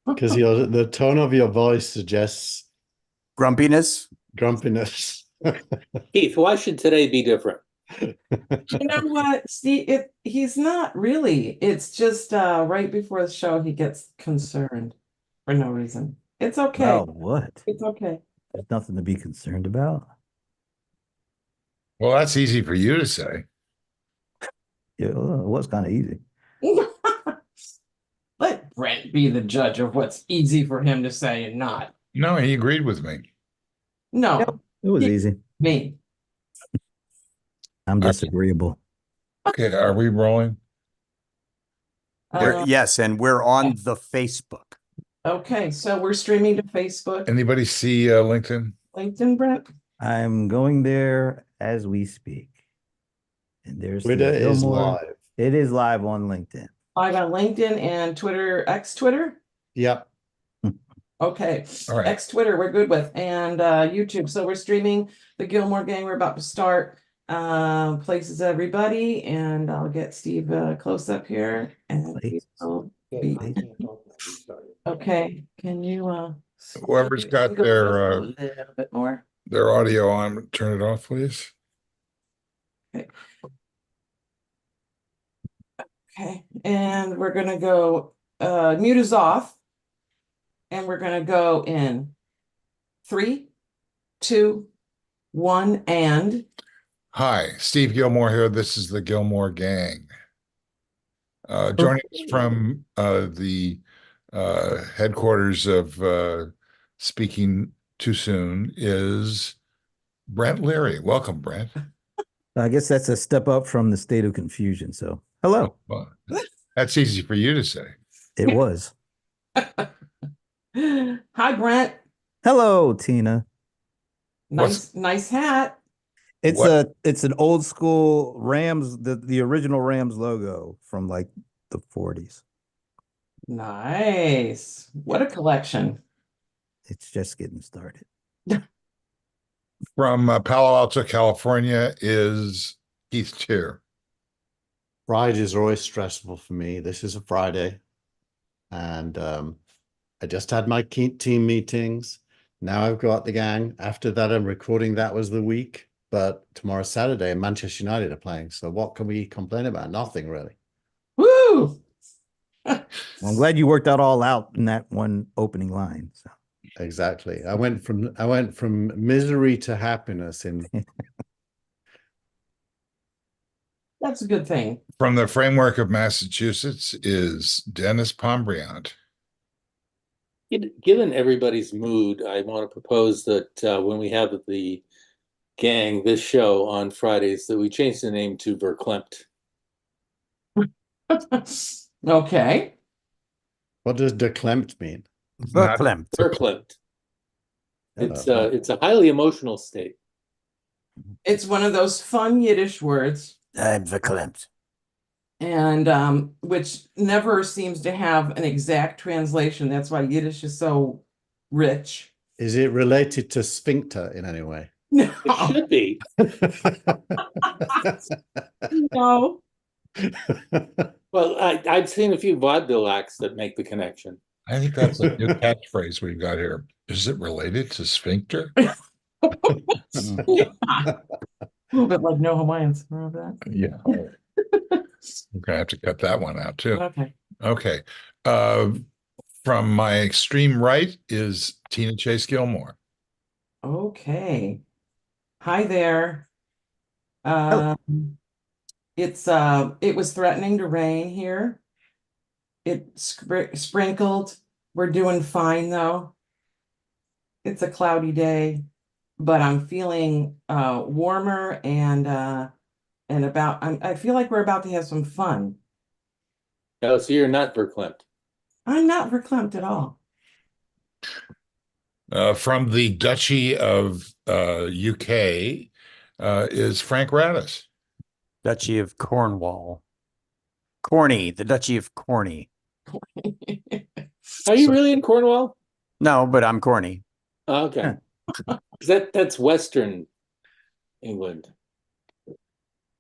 because the tone of your voice suggests Grumpiness. grumpiness. Keith, why should today be different? You know what, Steve? He's not really. It's just right before the show he gets concerned for no reason. It's okay. Well, what? It's okay. There's nothing to be concerned about. Well, that's easy for you to say. Yeah, well, it was kind of easy. Let Brent be the judge of what's easy for him to say and not. No, he agreed with me. No, It was Yeah. easy. me. I'm disagreeable. Okay, are we rolling? Yes, and we're on the Facebook. Okay, so we're streaming to Facebook, Anybody see LinkedIn? LinkedIn, Brent. I'm going there as we speak. And there's Twitter Steve is Gillmor. live. It is live on LinkedIn. Live on LinkedIn and Twitter, X Twitter. Yep. Okay, All right. X Twitter we're good with, and YouTube. So we're streaming the Gilmore Gang. We're about to start. Places everybody, and I'll get Steve close up here. And he'll be... Okay, can you Whoever's got go their a little bit more? their audio on, turn it off, please. Okay, and we're gonna go mute is off, and we're gonna go in 3, 2, 1, and Hi, Steve Gillmor here. This is the Gillmor Gang. Joining us from the headquarters of Speaking Too Soon is Brent Leary. Welcome, Brent. I guess that's a step up from the state of confusion. So, hello. Well, that's easy for you to say. It was. Hi, Brent. Hello, Tina. Nice hat. It's an old school Rams, the original Rams logo from like the 40s. Nice. What a collection. It's just getting started. From Palo Alto, California is Keith Tier. Fridays are always stressful for me. This is a Friday. And I just had my team meetings. Now I've got the gang. After that, I'm recording That Was the Week. But tomorrow's Saturday and Manchester United are playing. So what can we complain about? Nothing really. Woo! Well, I'm glad you worked that all out in that one opening line. So Exactly. I went from misery to happiness in That's a good thing. From the framework of Massachusetts is Dennis Pombriant. Given everybody's mood, I want to propose that when we have the gang, this show on Fridays, that we change the name to Verklempt. Okay. What does declamped mean? Verklempt. Verklempt. It's a highly emotional state. It's one of those fun Yiddish words, I'm verklempt. and which never seems to have an exact translation. That's why Yiddish is so rich. Is it related to sphincter in any way? No, It should be. no. Well, I've seen a few vaudeville acts that make the connection. I think that's a new catchphrase we've got here. Is it related to sphincter? Yeah. A little bit like no Hawaiians. Remember that? Yeah. We're gonna have to cut that one out too. Okay. Okay. From my extreme right is Tina Chase Gillmor. Okay. Hi there. Hello. It was threatening to rain here. It sprinkled. We're doing fine though. It's a cloudy day, but I'm feeling warmer and I feel like we're about to have some fun. Oh, so you're not Verklempt. I'm not verklempt at all. From the Duchy of UK is Frank Radis. Duchy of Cornwall. Corny, the Duchy of Corny. Are you really in Cornwall? No, but I'm corny. Oh, okay. That's Western England.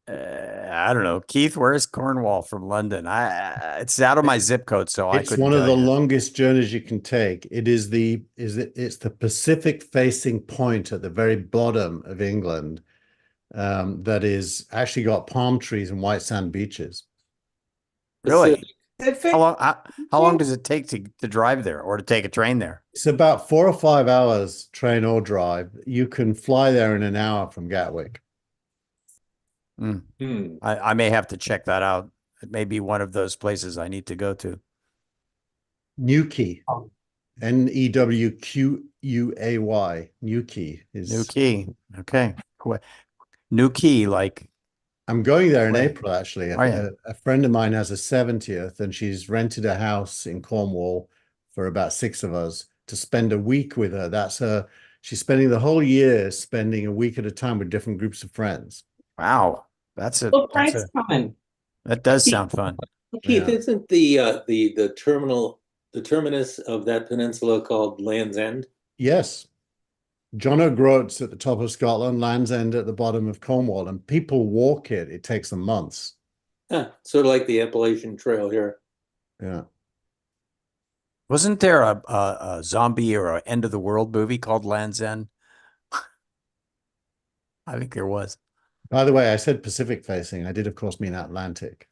I don't know. Keith, where's Cornwall from London? It's out of my zip code, so I It's couldn't one of tell the you. longest journeys you can take. It's the Pacific facing point at the very bottom of England, that is actually got palm trees and white sand beaches. Really? Pacific? How long does it take to drive there or to take a train there? It's about 4 or 5 hours train or drive. You can fly there in an hour from Gatwick. Hmm. Hmm. I may have to check that out. It may be one of those places I need to go to. Newquay, Oh. Newquay. Newquay New is. Key. Okay. New Key, like, I'm going there in Where? April, actually. Oh, yeah. A friend of mine has a 70th, and she's rented a house in Cornwall for about 6 of us to spend a week with her. That's her. She's spending the whole year spending a week at a time with different groups of friends. wow. Well, Frank's coming. That does sound fun. Keith, Yeah. isn't the terminus of that peninsula called Land's End? Yes. John O'Groats at the top of Scotland, Land's End at the bottom of Cornwall, and people walk it. It takes them months. Sort of like the Appalachian Trail here. Yeah. Wasn't there a zombie or a end of the world movie called Land's End? I think there was. By the way, I said Pacific facing. I did, of course, mean Atlantic.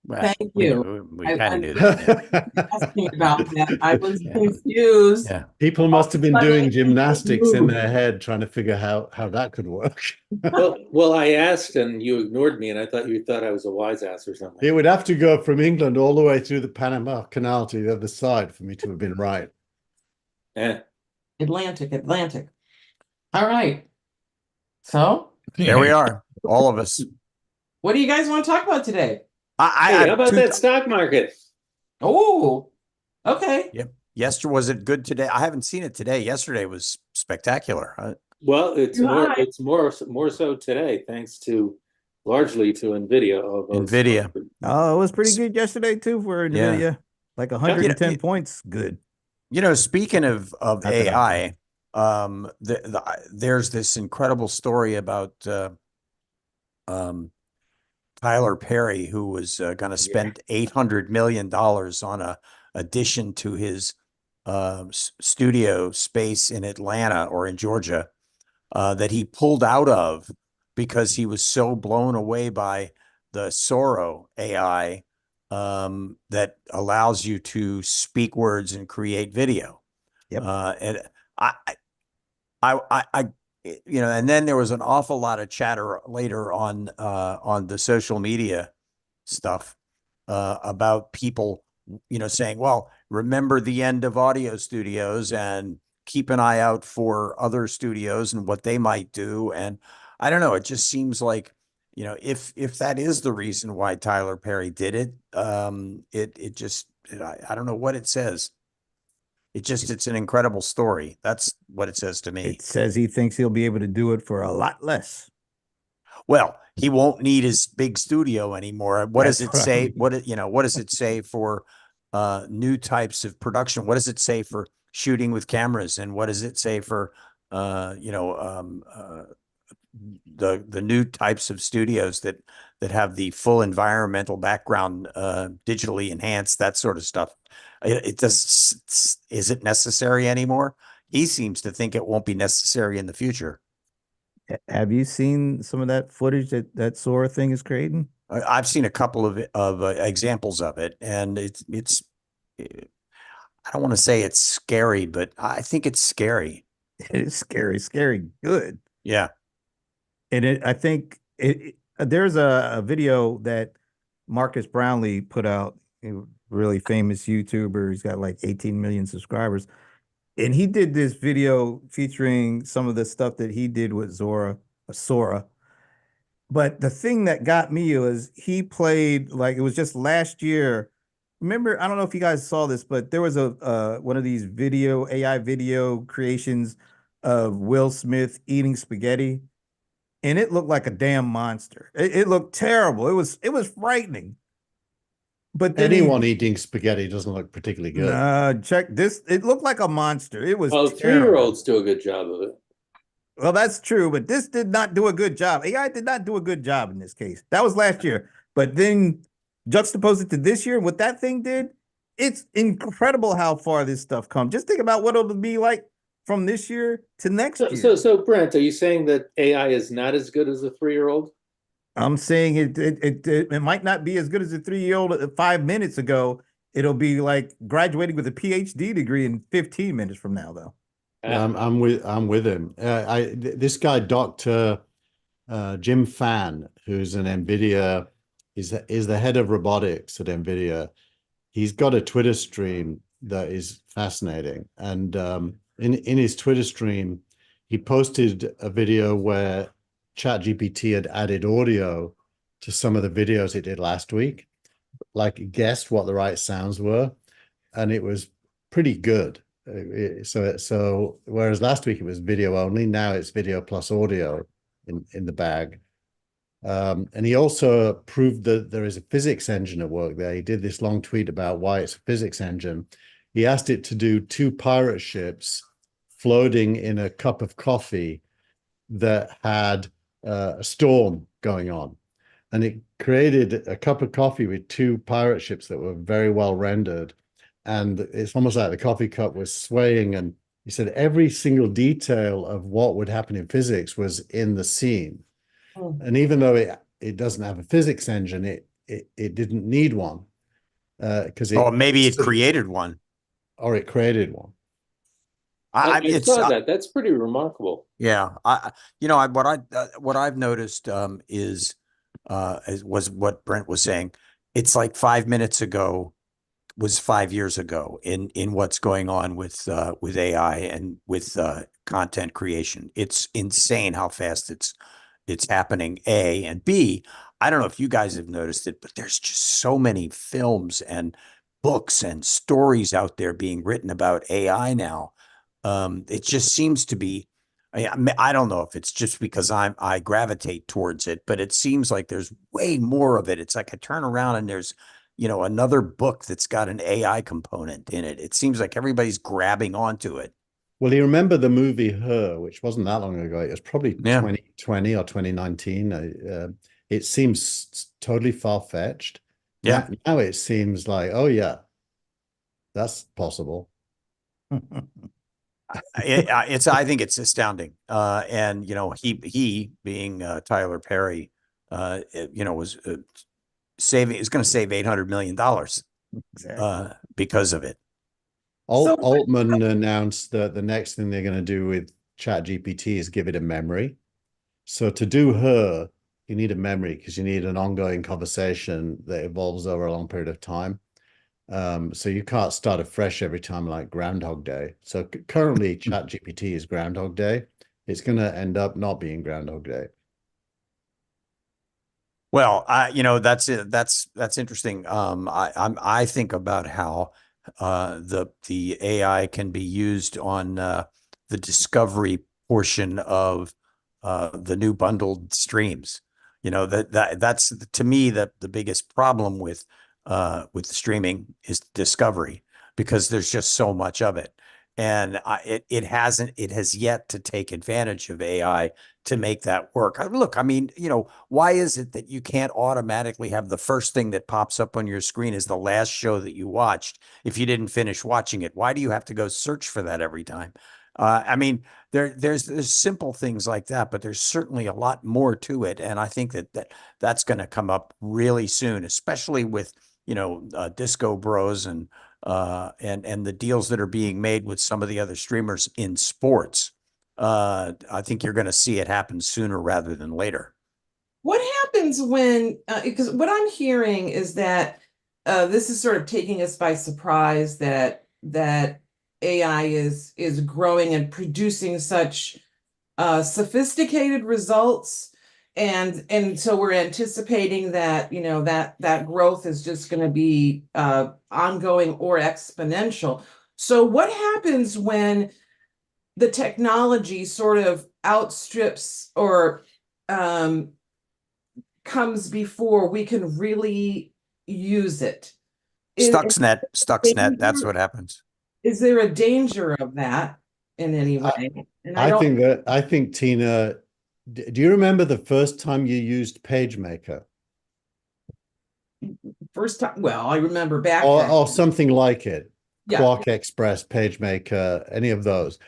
Well, Thank we you. we I- kind I- of knew that. Asking about that. I was Yeah. confused. Yeah. People must have been doing Funny. gymnastics in their head trying to figure how that could work. Well, I asked and you ignored me, and I thought you thought I was a wise ass or something. It would have to go from England all the way through the Panama Canal to the other side for me to have been right. Eh. Atlantic. All right. So, There we are, all of us. what do you guys want to talk about today? Hey, how about that stock market? Oh, okay. Yep. Yesterday, was it good today? I haven't seen it today. Yesterday was spectacular. Well, it's Right. more so today, thanks largely to NVIDIA. NVIDIA. Oh, it was pretty good yesterday too for Yeah. NVIDIA. Like 110 Yeah. points. Good. You know, speaking of Not that AI, there's this incredible story about Tyler Perry, who was going to spend $800 million on a addition to his studio space in Atlanta or in Georgia, that he pulled out of because he was so blown away by the Sora AI that allows you to speak words and create video. Yep. And I, you know, and then there was an awful lot of chatter later on the social media stuff about people, you know, saying, well, remember the end of audio studios and keep an eye out for other studios and what they might do. And I don't know, it just seems like, you know, if that is the reason why Tyler Perry did it, I don't know what it says. It's an incredible story. That's what it says to me. It says he thinks he'll be able to do it for a lot less. Well, he won't need his big studio anymore. What does That's it what I say? mean. What does it say for new types of production? What does it say for shooting with cameras? And what does it say for the new types of studios that have the full environmental background, digitally enhanced, that sort of stuff? It does. Is it necessary anymore? He seems to think it won't be necessary in the future. Have you seen some of that footage that Sora thing is creating? I've seen a couple of examples of it, and it's. I don't want to say it's scary, but I think it's scary. It is scary good. Yeah. And I think there's a video that Marcus Brownlee put out, a really famous YouTuber. He's got like 18 million subscribers. And he did this video featuring some of the stuff that he did with Sora. But the thing that got me was he played, like, it was just last year. Remember, I don't know if you guys saw this, but there was a one of these AI video creations of Will Smith eating spaghetti, and it looked like a damn monster. It looked terrible. It was frightening. But then Anyone eating spaghetti doesn't look particularly good. check this. It looked like a monster. It was Oh, terrible. 3-year-olds do a good job of it. Well, that's true, but this did not do a good job. AI did not do a good job in this case. That was last year. But then juxtapose it to this year, what that thing did, it's incredible how far this stuff come. Just think about what it'll be like from this year to next So, year. so Brent, are you saying that AI is not as good as a 3-year-old? I'm saying it might not be as good as a 3-year-old 5 minutes ago. It'll be like graduating with a PhD degree in 15 minutes from now, though. Yeah, I'm with him. This guy, Dr. Jim Fan, who's an NVIDIA, is the head of robotics at NVIDIA. He's got a Twitter stream that is fascinating. And in his Twitter stream, he posted a video where ChatGPT had added audio to some of the videos it did last week, like guessed what the right sounds were, and it was pretty good. So whereas last week it was video only, now it's video plus audio in the bag. And he also proved that there is a physics engine at work there. He did this long tweet about why it's a physics engine. He asked it to do 2 pirate ships floating in a cup of coffee that had a storm going on. And it created a cup of coffee with 2 pirate ships that were very well rendered. And it's almost like the coffee cup was swaying. And he said every single detail of what would happen in physics was in the scene. And even though it doesn't have a physics engine, it didn't need one because maybe it created one, or it created one. I saw that. That's pretty remarkable. Yeah, what I've noticed is was what Brent was saying. It's like 5 minutes ago was 5 years ago in what's going on with AI and with content creation. It's insane how fast it's happening. A and B. I don't know if you guys have noticed it, but there's just so many films and books and stories out there being written about AI now. It just seems to be. I don't know if it's just because I gravitate towards it, but it seems like there's way more of it. It's like I turn around and there's, another book that's got an AI component in it. It seems like everybody's grabbing onto it. Well, you remember the movie Her, which wasn't that long ago. It was probably 2020 or 2019. It seems totally far-fetched. Yeah. Now it seems like, oh yeah, that's possible. I think it's astounding. And he being Tyler Perry, was is going to save $800 million because of it. Altman announced that the next thing they're going to do with ChatGPT is give it a memory. So to do Her, you need a memory because you need an ongoing conversation that evolves over a long period of time. So you can't start afresh every time like Groundhog Day. So currently ChatGPT is Groundhog Day. It's going to end up not being Groundhog Day. Well, that's interesting. I think about how the AI can be used on the discovery portion of the new bundled streams. That's to me the biggest problem with streaming is discovery, because there's just so much of it. And it has yet to take advantage of AI to make that work. Look, I mean, why is it that you can't automatically have the first thing that pops up on your screen is the last show that you watched if you didn't finish watching it? Why do you have to go search for that every time? I mean, there's simple things like that, but there's certainly a lot more to it. And I think that's going to come up really soon, especially with, Disco Bros and the deals that are being made with some of the other streamers in sports. I think you're going to see it happen sooner rather than later. What happens when, because what I'm hearing is that this is sort of taking us by surprise that AI is growing and producing such sophisticated results. And so we're anticipating that, that growth is just going to be ongoing or exponential. So what happens when the technology sort of outstrips or comes before we can really use it? Stuxnet, that's what happens. Is there a danger of that? in any way. And I I don't think Tina, do you remember the first time you used PageMaker first time, well, I remember back or then. something like it? Yeah. Quark Express, PageMaker, any of those?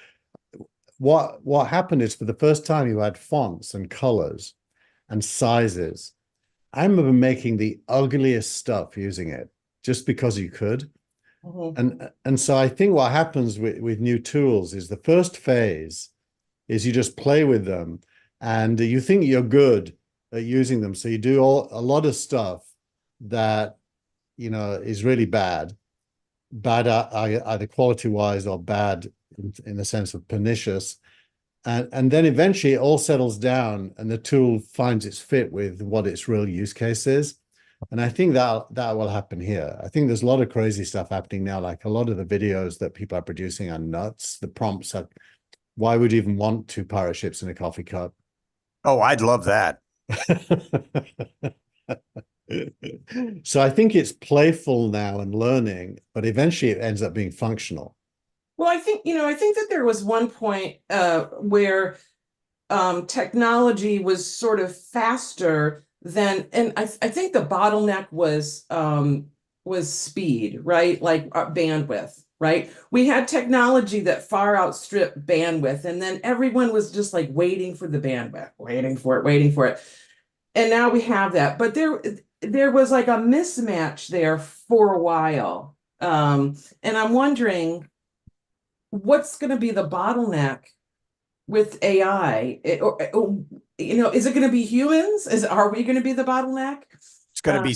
What happened is for the first time you had fonts and colors and sizes. I remember making the ugliest stuff using it just because you could. And so I think what happens with new tools is the first phase is you just play with them and you think you're good at using them. So you do a lot of stuff that, is really bad either quality wise or bad in the sense of pernicious. And then eventually it all settles down and the tool finds its fit with what its real use case is. And I think that will happen here. I think there's a lot of crazy stuff happening now. Like a lot of the videos that people are producing are nuts. The prompts are, why would you even want two pirate ships in a coffee cup? Oh, I'd love that. So I think it's playful now and learning, but eventually it ends up being functional. Well, I think that there was one point where technology was sort of faster than, and I think the bottleneck was speed, right? Like bandwidth, right? We had technology that far outstripped bandwidth, and then everyone was just like waiting for the bandwidth, waiting for it. And now we have that. But there was like a mismatch there for a while. And I'm wondering what's going to be the bottleneck with AI? Is it going to be humans? Are we going to be the bottleneck? It's going to be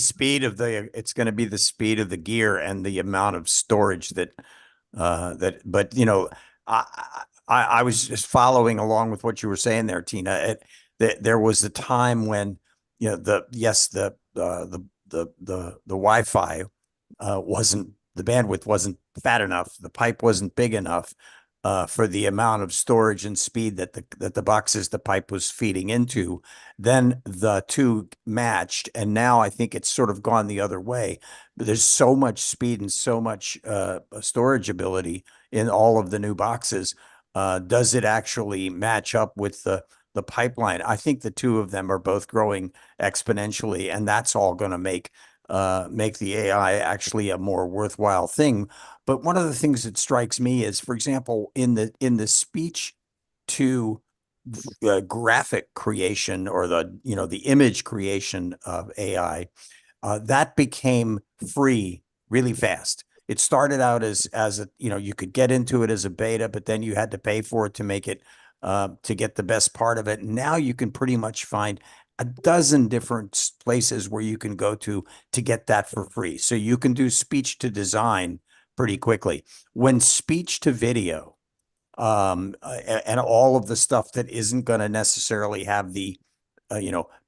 it's going to be the speed of the gear and the amount of storage but I was just following along with what you were saying there, Tina. There was a time when, the Wi-Fi the bandwidth wasn't fat enough. The pipe wasn't big enough for the amount of storage and speed that the boxes the pipe was feeding into. Then the two matched, and now I think it's sort of gone the other way. But there's so much speed and so much storage ability in all of the new boxes. Does it actually match up with the pipeline? I think the two of them are both growing exponentially, and that's all going to make the AI actually a more worthwhile thing. But one of the things that strikes me is, for example, in the speech to graphic creation, or the image creation of AI, that became free really fast. It started out as you could get into it as a beta, but then you had to pay for it to make it to get the best part of it. Now you can pretty much find a dozen different places where you can go to get that for free. So you can do speech to design pretty quickly. When speech to video, and all of the stuff that isn't going to necessarily have the,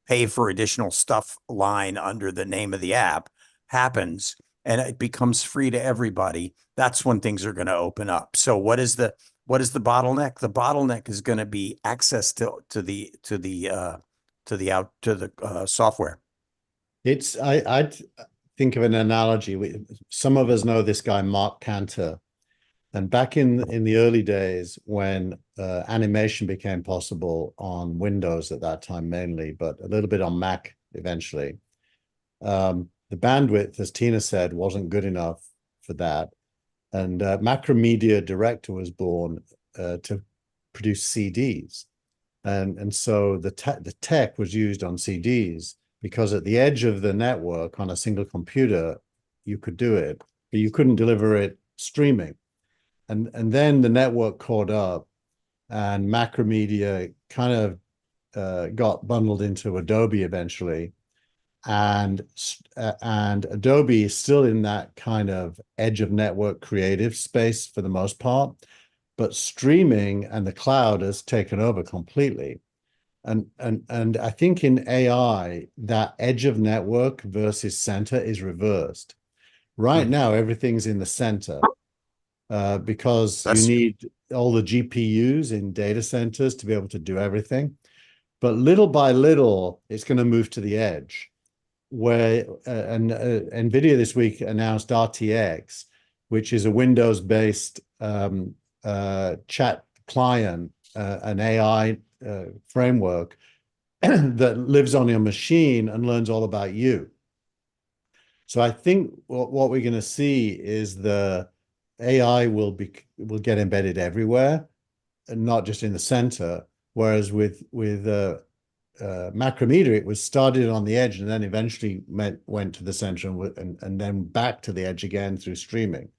pay for additional stuff line under the name of the app happens, and it becomes free to everybody, that's when things are going to open up. So what is the bottleneck? The bottleneck is going to be access to the software. I think of an analogy. Some of us know this guy, Mark Cantor. And back in the early days when animation became possible on Windows at that time mainly, but a little bit on Mac eventually, the bandwidth, as Tina said, wasn't good enough for that. And Macromedia Director was born to produce CDs. And so the tech was used on CDs because at the edge of the network on a single computer, you could do it, but you couldn't deliver it streaming. And then the network caught up, and Macromedia kind of got bundled into Adobe eventually, and Adobe is still in that kind of edge of network creative space for the most part, but streaming and the cloud has taken over completely. And I think in AI, that edge of network versus center is reversed. Right now, everything's in the center. Because you need all the GPUs in data centers to be able to do everything. But little by little, it's going to move to the edge, where NVIDIA this week announced RTX, which is a Windows-based chat client, an AI framework that lives on your machine and learns all about you. So I think what we're going to see is the AI will get embedded everywhere, and not just in the center. Whereas with Macromedia, it was started on the edge and then eventually went to the center and then back to the edge again through streaming.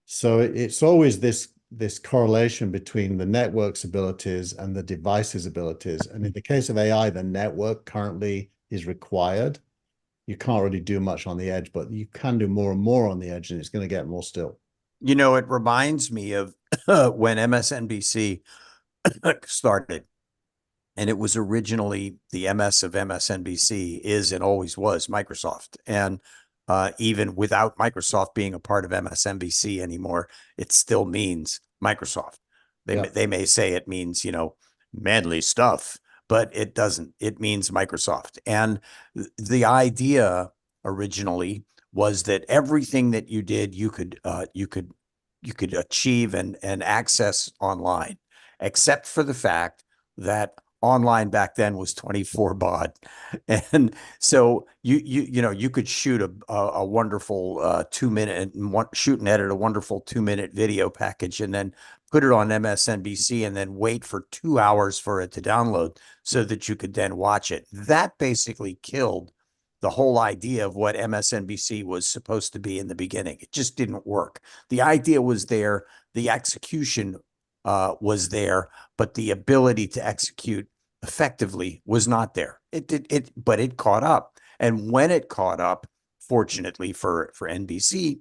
So it's always this correlation between the network's abilities and the device's abilities. And in the case of AI, the network currently is required. You can't really do much on the edge, but you can do more and more on the edge, and it's going to get more still. You know, it reminds me of when MSNBC started. And it was originally the MS of MSNBC is and always was Microsoft. And even without Microsoft being a part of MSNBC anymore, it still means Microsoft. They may say it means, you know, manly stuff, but it doesn't. It means Microsoft. And the idea originally was that everything that you did, you could achieve and access online, except for the fact that online back then was 24 baud. And so you know, you could shoot a wonderful 2-minute and shoot and edit a wonderful 2-minute video package and then put it on MSNBC and then wait for 2 hours for it to download so that you could then watch it. That basically killed the whole idea of what MSNBC was supposed to be in the beginning. It just didn't work. The idea was there, the execution was there, but the ability to execute effectively was not there. But it caught up. And when it caught up, fortunately for NBC,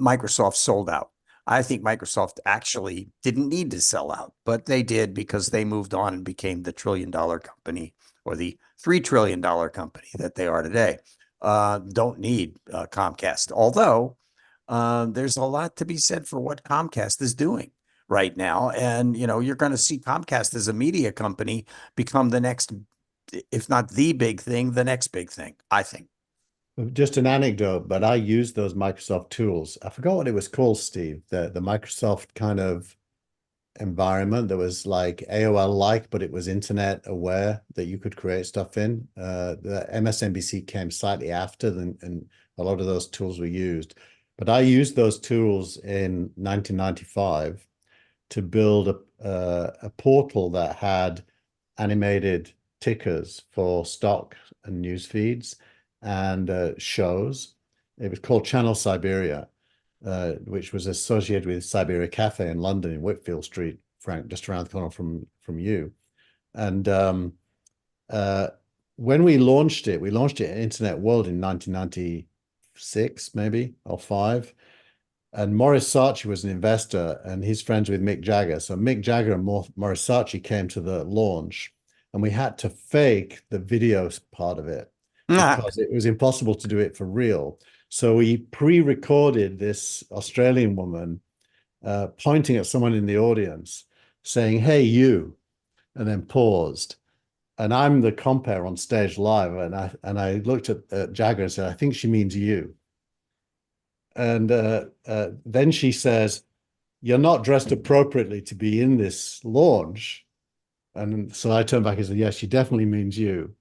Microsoft sold out. I think Microsoft actually didn't need to sell out, but they did because they moved on and became the $1 trillion company or the $3 trillion company that they are today. Don't need Comcast, although there's a lot to be said for what Comcast is doing right now. And, you know, you're going to see Comcast as a media company become the next, if not the big thing, the next big thing, I think. Just an anecdote, but I used those Microsoft tools. I forgot what it was called, Steve. The Microsoft kind of environment that was like AOL-like, but it was internet aware that you could create stuff in. The MSNBC came slightly after, and a lot of those tools were used. But I used those tools in 1995 to build a portal that had animated tickers for stock and news feeds and shows. It was called Channel Siberia, which was associated with Siberia Cafe in London in Whitfield Street, Frank, just around the corner from you. And when we launched it at Internet World in 1996, maybe, or 5. And Morris Saatchi was an investor, and he's friends with Mick Jagger. So Mick Jagger and Morris Saatchi came to the launch, and we had to fake the video part of it because it was impossible to do it for real. So we pre-recorded this Australian woman pointing at someone in the audience, saying, "Hey, you," and then paused. And I'm the compere on stage live, and I looked at Jagger and said, "I think she means you." And then she says, "You're not dressed appropriately to be in this launch." And so I turned back and said, "Yes, she definitely means you.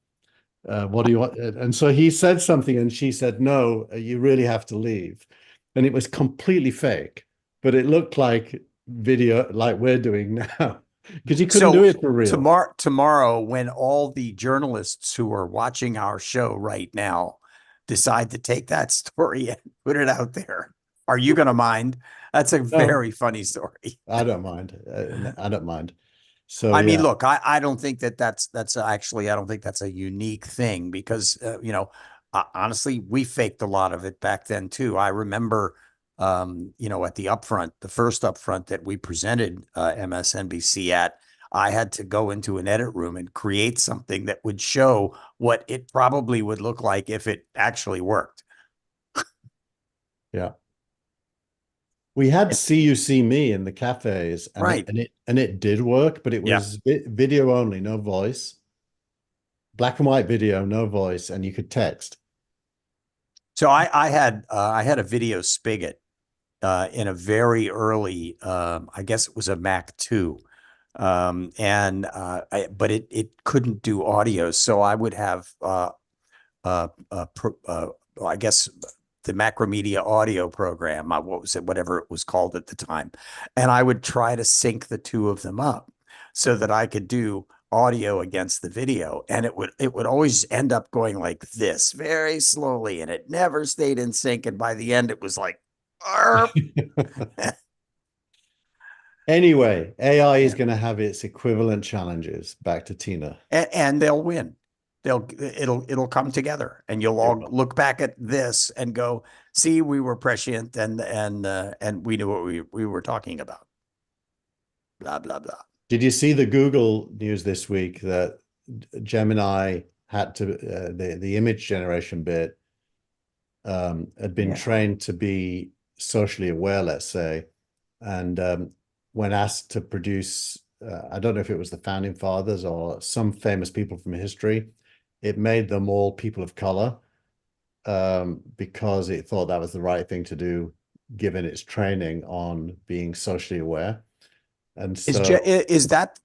What do you want?" And so he said something, and she said, "No, you really have to leave." And it was completely fake, but it looked like video, like we're doing now, because you couldn't do it for real. Tomorrow, when all the journalists who are watching our show right now decide to take that story and put it out there, are you going to mind? That's a very funny story. I don't mind. I don't mind. So I mean, look, I don't think that's actually, I don't think that's a unique thing because, you know, honestly, we faked a lot of it back then too. I remember, you know, at the upfront, the first upfront that we presented MSNBC at, I had to go into an edit room and create something that would show what it probably would look like if it actually worked. Yeah. We had See You See Me in the cafes, and right. it did work, but it was video only, no voice. Black and white video, no voice, and you could text. So I had a video spigot in a very early, I guess it was a Mac 2. But it couldn't do audio. So I would have, I guess the Macromedia audio program, what was it, whatever it was called at the time. And I would try to sync the two of them up so that I could do audio against the video. And it would always end up going like this very slowly, and it never stayed in sync. And by the end, it was like, Anyway, AI is going to have its equivalent challenges. Back to Tina. and they'll win. It'll come together, and you'll all look back at this and go, see, we were prescient, and we knew what we were talking about. Blah blah blah. Did you see the Google news this week that Gemini had to the image generation bit had been trained to be socially aware, let's say, and when asked to produce, I don't know if it was the founding fathers or some famous people from history, it made them all people of color because it thought that was the right thing to do, given its training on being socially aware. And so, is that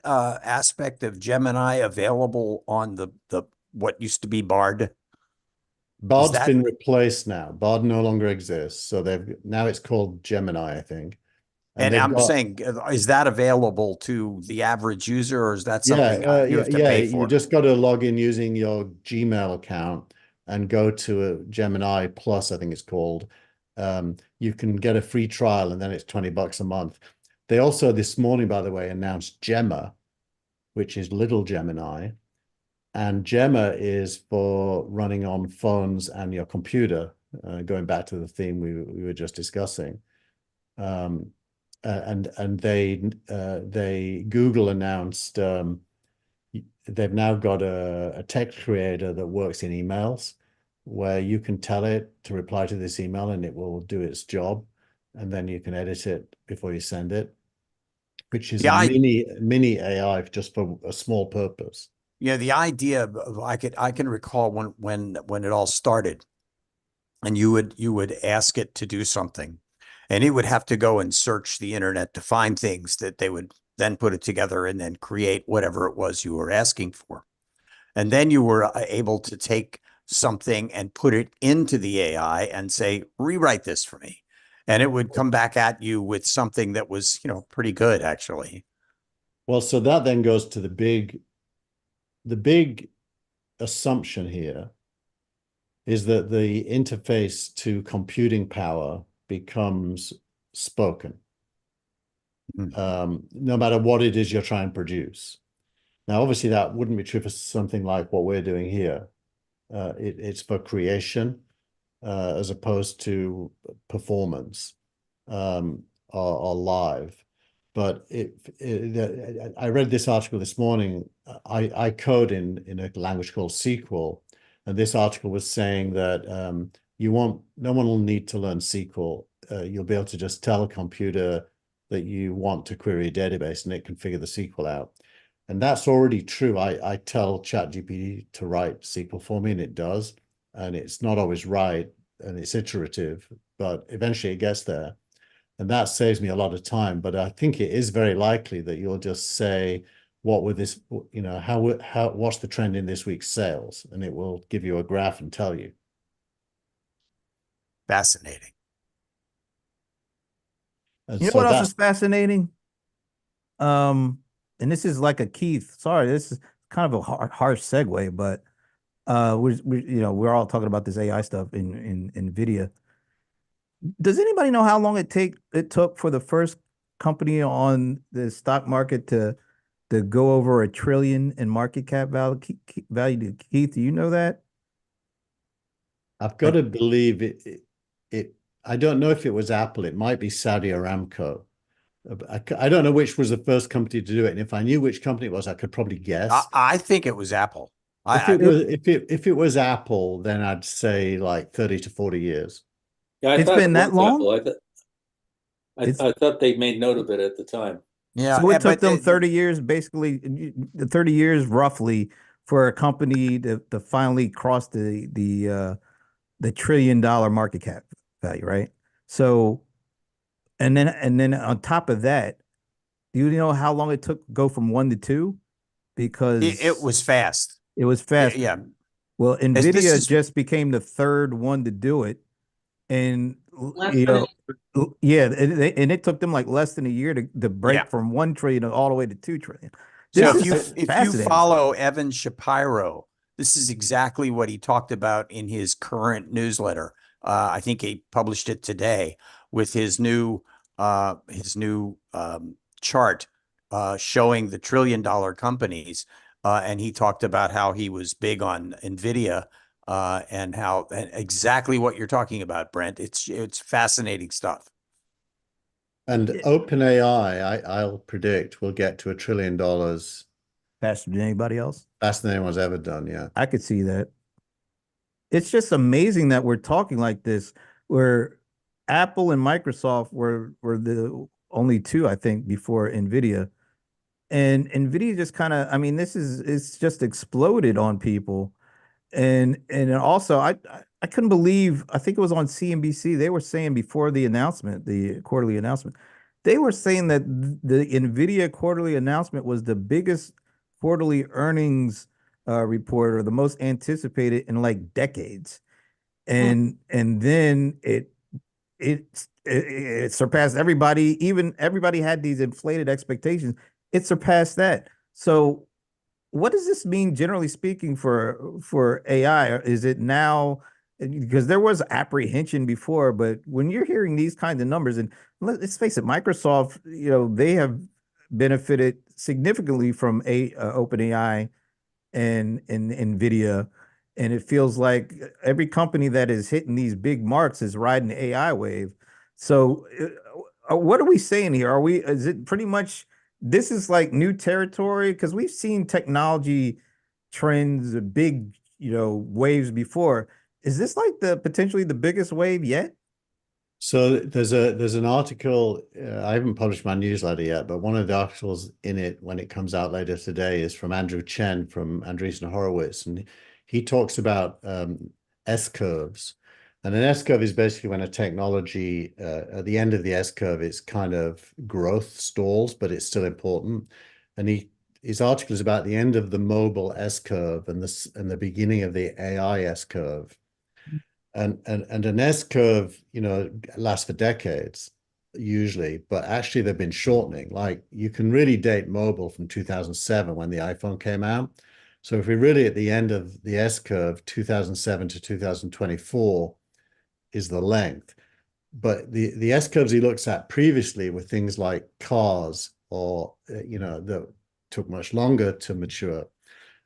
aspect of Gemini available on the what used to be Bard? Bard's been replaced now. Bard no longer exists, so now it's called Gemini, I think. And I'm saying, is that available to the average user, or is that something you have to pay for? You just got to log in using your Gmail account and go to a Gemini Plus, I think it's called. You can get a free trial, and then it's $20 a month. They also this morning, by the way, announced Gemma, which is Little Gemini. And Gemma is for running on phones and your computer, going back to the theme we were just discussing. And they Google announced they've now got a text creator that works in emails, where you can tell it to reply to this email and it will do its job, and then you can edit it before you send it, which is a mini AI just for a small purpose. Yeah, the idea of I can recall when it all started, and you would ask it to do something, and it would have to go and search the internet to find things that they would then put it together and then create whatever it was you were asking for. And then you were able to take something and put it into the AI and say, rewrite this for me. And it would come back at you with something that was, pretty good, actually. Well, so that then goes to the big assumption here is that the interface to computing power becomes spoken, no matter what it is you're trying to produce. Now, obviously, that wouldn't be true for something like what we're doing here. It's for creation as opposed to performance or live. But I read this article this morning. I code in a language called SQL, and this article was saying that no one will need to learn SQL. You'll be able to just tell a computer that you want to query a database, and it can figure the SQL out. And that's already true. I tell ChatGPT to write SQL for me, and it does. And it's not always right, and it's iterative, but eventually it gets there. And that saves me a lot of time. But I think it is very likely that you'll just say, what with this, what's the trend in this week's sales? And it will give you a graph and tell you. Fascinating. And you know so what else is fascinating? And this is like a Keith. Sorry, this is kind of a harsh segue, but we're all talking about this AI stuff in NVIDIA. Does anybody know how long it took for the first company on the stock market to go over $1 trillion in market cap value? Keith, do you know that? I've got to believe it. I don't know if it was Apple. It might be Saudi Aramco. I don't know which was the first company to do it. And if I knew which company it was, I could probably guess. I think it was Apple. If it was Apple, then I'd say like 30 to 40 years. Yeah, it's been that long. Apple. I thought they made note of it at the time. Yeah, so it took them 30 years, basically 30 years roughly, for a company to finally cross the $1 trillion market cap value, right? So, and then on top of that, Do you know how long it took to go from 1 to 2? Because It was fast. it was Yeah, fast. yeah. Well, This NVIDIA is just became the third one to do it. And, Less you than know, yeah, and it took them like less than a year to break Yeah. from 1 trillion all the way to 2 trillion. So This if is you fascinating. follow Evan Shapiro, this is exactly what he talked about in his current newsletter. I think he published it today with his new chart showing the trillion-dollar companies, and he talked about how he was big on NVIDIA and exactly what you're talking about, Brent. It's fascinating stuff. And OpenAI, I'll predict, will get to $1 trillion Faster than anybody else. faster than anyone's ever done. Yeah. I could see that. It's just amazing that we're talking like this, where Apple and Microsoft were the only two, I think, before NVIDIA. And NVIDIA just kind of, I mean, it's just exploded on people. And also I couldn't believe, I think it was on CNBC, they were saying before the announcement, the quarterly announcement, they were saying that the NVIDIA quarterly announcement was the biggest quarterly earnings report, or the most anticipated in like decades. And then it surpassed everybody. Even everybody had these inflated expectations. It surpassed that. So what does this mean, generally speaking, for AI? Is it now, because there was apprehension before, but when you're hearing these kinds of numbers, and let's face it, Microsoft, they have benefited significantly from OpenAI and NVIDIA, and it feels like every company that is hitting these big marks is riding the AI wave. So, what are we saying here? Is it pretty much this is like new territory? Because we've seen technology trends, big, waves before. Is this like potentially the biggest wave yet? So there's an article, I haven't published my newsletter yet, but one of the articles in it when it comes out later today is from Andrew Chen from Andreessen Horowitz, and he talks about S curves. And an S curve is basically when a technology at the end of the S curve, it's kind of growth stalls, but it's still important. And his article is about the end of the mobile S curve and the beginning of the AI S curve. And an S curve, lasts for decades usually, but actually they've been shortening. Like you can really date mobile from 2007 when the iPhone came out. So if we're really at the end of the S curve, 2007 to 2024 is the length. But the S curves he looks at previously were things like cars, or that took much longer to mature,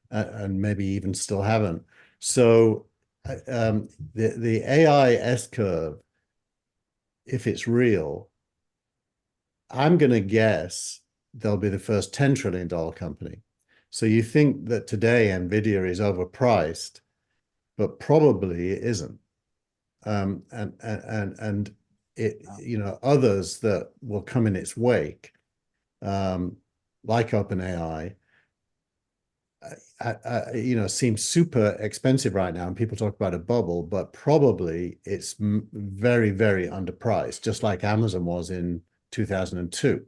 and maybe even still haven't. So the AI S curve, if it's real, I'm going to guess they'll be the first $10 trillion company. So you think that today NVIDIA is overpriced, but probably it isn't. And it, others that will come in its wake, like OpenAI, seems super expensive right now, and people talk about a bubble, but probably it's very, very underpriced, just like Amazon was in 2002.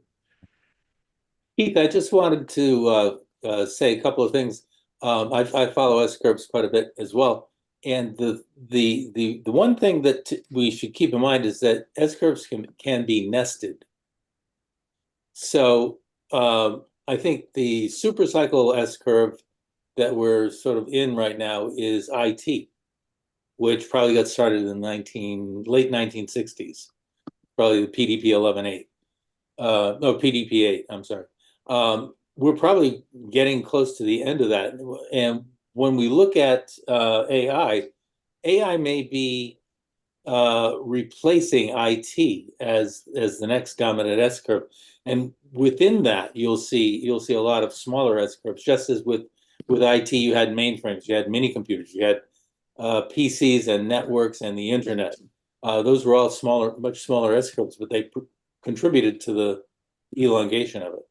Keith, I just wanted to say a couple of things. I follow S curves quite a bit as well, and the one thing that we should keep in mind is that S curves can be nested. So I think the super cycle S curve that we're sort of in right now is IT, which probably got started in late 1960s, probably the PDP 11.8. No, PDP 8, I'm sorry. We're probably getting close to the end of that. And when we look at AI may be replacing IT as the next dominant S curve. And within that, you'll see a lot of smaller S curves. Just as with IT, you had mainframes, you had mini computers, you had PCs and networks and the internet. Those were all smaller, much smaller S curves, but they contributed to the elongation of it.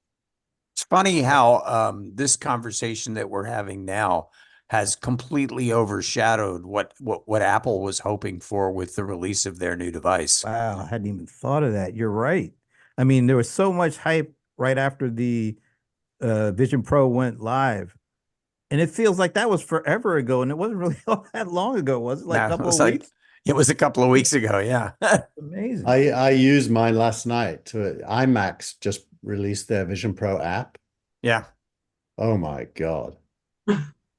It's funny how this conversation that we're having now has completely overshadowed what Apple was hoping for with the release of their new device. Wow, I hadn't even thought of that. You're right. I mean, there was so much hype right after the Vision Pro went live. And it feels like that was forever ago, and it wasn't really all that long ago, was it? Like No, a it couple was of like weeks? it was a couple of weeks ago. Yeah. Amazing. I used mine last night to IMAX just released their Vision Pro app. Yeah. Oh my God.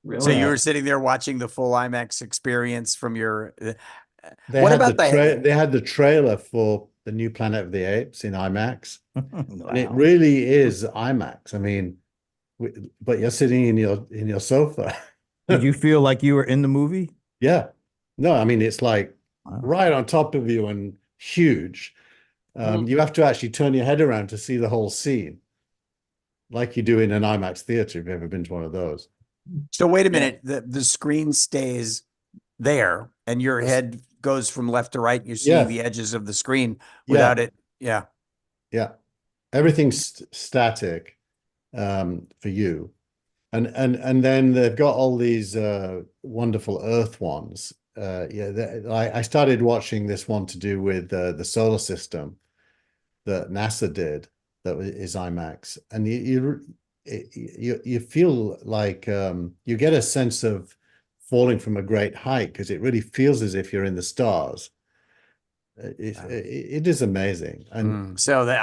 Really? So you were sitting there watching the full IMAX experience from your. They What had about they had the trailer for the new Planet of the Apes in IMAX, and it Wow. really is IMAX. I mean, but you're sitting in your sofa. Did you feel like you were in the movie? Yeah. No, I mean it's like Wow. right on top of you and huge. You have to actually turn your head around to see the whole scene, like you do in an IMAX theater if you've ever been to one of those. So wait a minute. The screen stays there, and your head goes from left to right. You're seeing the edges of the screen without it. Yeah. Yeah. Everything's static for you. And then they've got all these wonderful Earth ones. I started watching this one to do with the solar system that NASA did that is IMAX, and you feel like you get a sense of falling from a great height because it really feels as if you're in the stars. It is amazing. And So that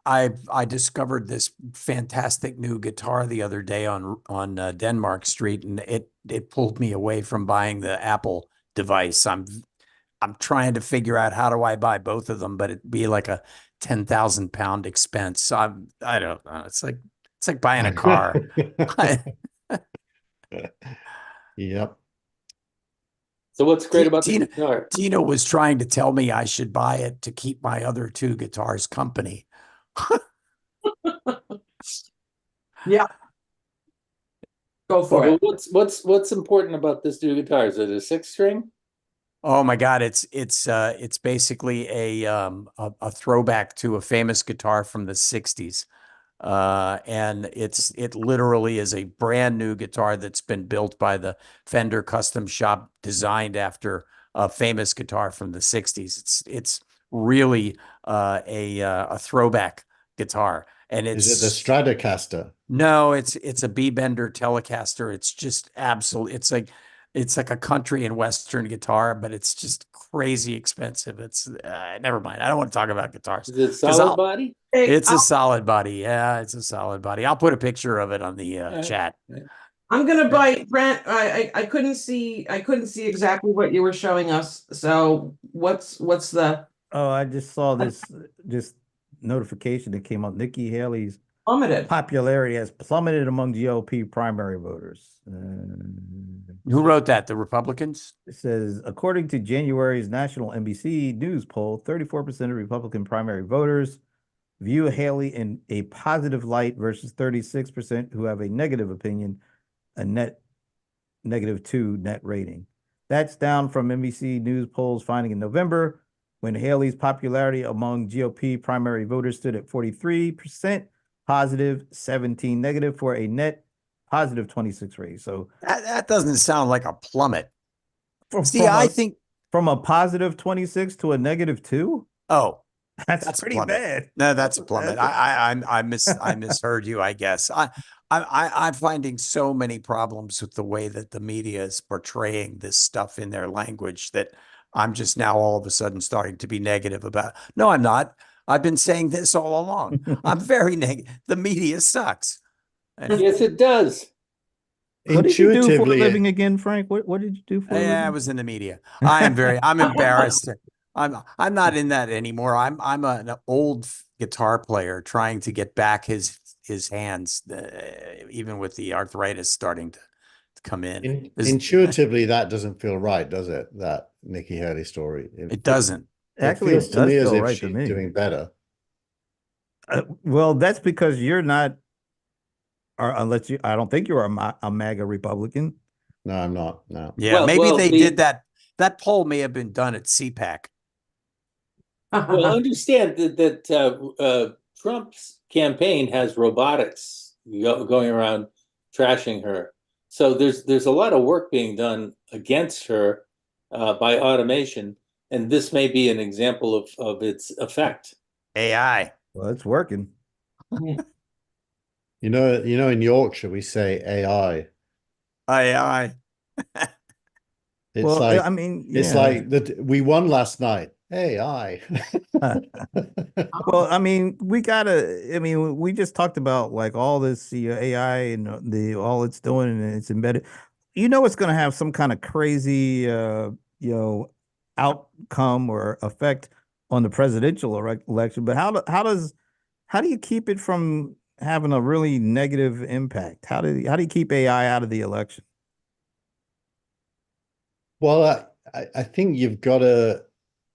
I discovered this fantastic new guitar the other day on Denmark Street, and it pulled me away from buying the Apple device. I'm trying to figure out how do I buy both of them, but it'd be like a 10,000 pound expense. So I don't know. It's like buying a car. Yep. So what's great about the guitar? Tina was trying to tell me I should buy it to keep my other two guitars company. Yeah. Go for Well, it. what's important about this new guitar? Is it a 6-string? Oh my God, it's basically a throwback to a famous guitar from the 60s. And it literally is a brand new guitar that's been built by the Fender custom shop, designed after a famous guitar from the 60s. It's really a throwback guitar, and Is it the Stratocaster? no, it's a B Bender Telecaster. It's just absolute. It's like a country and western guitar, but it's just crazy expensive. It's never mind. I don't want to talk about guitars. Is it solid body? It's a solid body. Yeah, it's a solid body. I'll put a picture of it on the chat. I'm gonna bite Brent. I couldn't see exactly what you were showing us. So what's the Oh, I just saw this notification that came up. Nikki Haley's plummeted? popularity has plummeted among GOP primary voters. Who wrote that? The Republicans? It says, according to January's national NBC News poll, 34% of Republican primary voters view Haley in a positive light versus 36% who have a negative opinion, a net -2 net rating. That's down from NBC News polls finding in November, when Haley's popularity among GOP primary voters stood at 43% positive, 17 negative, for a net positive 26 rating. So that doesn't sound like a plummet. I think from a positive 26 to a -2. Oh, that's pretty bad. No, that's a plummet. I misheard you, I guess. I'm finding so many problems with the way that the media is portraying this stuff in their language that I'm just now all of a sudden starting to be negative about. No, I'm not. I've been saying this all along. I'm very negative. The media sucks. Yes, it does. What did you do for a living again, Frank? What did you do for a living? I was in the media. I'm embarrassed. I'm not in that anymore. I'm an old guitar player trying to get back his hands, even with the arthritis starting to come in. Intuitively, that doesn't feel right, does it? That Nikki Haley story. It doesn't. Actually, it does feel right to me. Doing better. Well, that's because you're not, or unless I don't think you're a MAGA Republican. No, I'm not. No. Yeah, maybe they did that. That poll may have been done at CPAC. Well, understand that Trump's campaign has robotics going around trashing her. So there's a lot of work being done against her by automation, and this may be an example of its effect. AI. Well, it's working. In Yorkshire we say AI. I It's Well, like I mean, it's yeah. like that we won last night. AI. Well, I mean, I mean, we just talked about like all this AI and the all it's doing and it's embedded. It's going to have some kind of crazy, you know, outcome or effect on the presidential election. But how do you keep it from having a really negative impact? How do you keep AI out of the election? Well, I think you've got to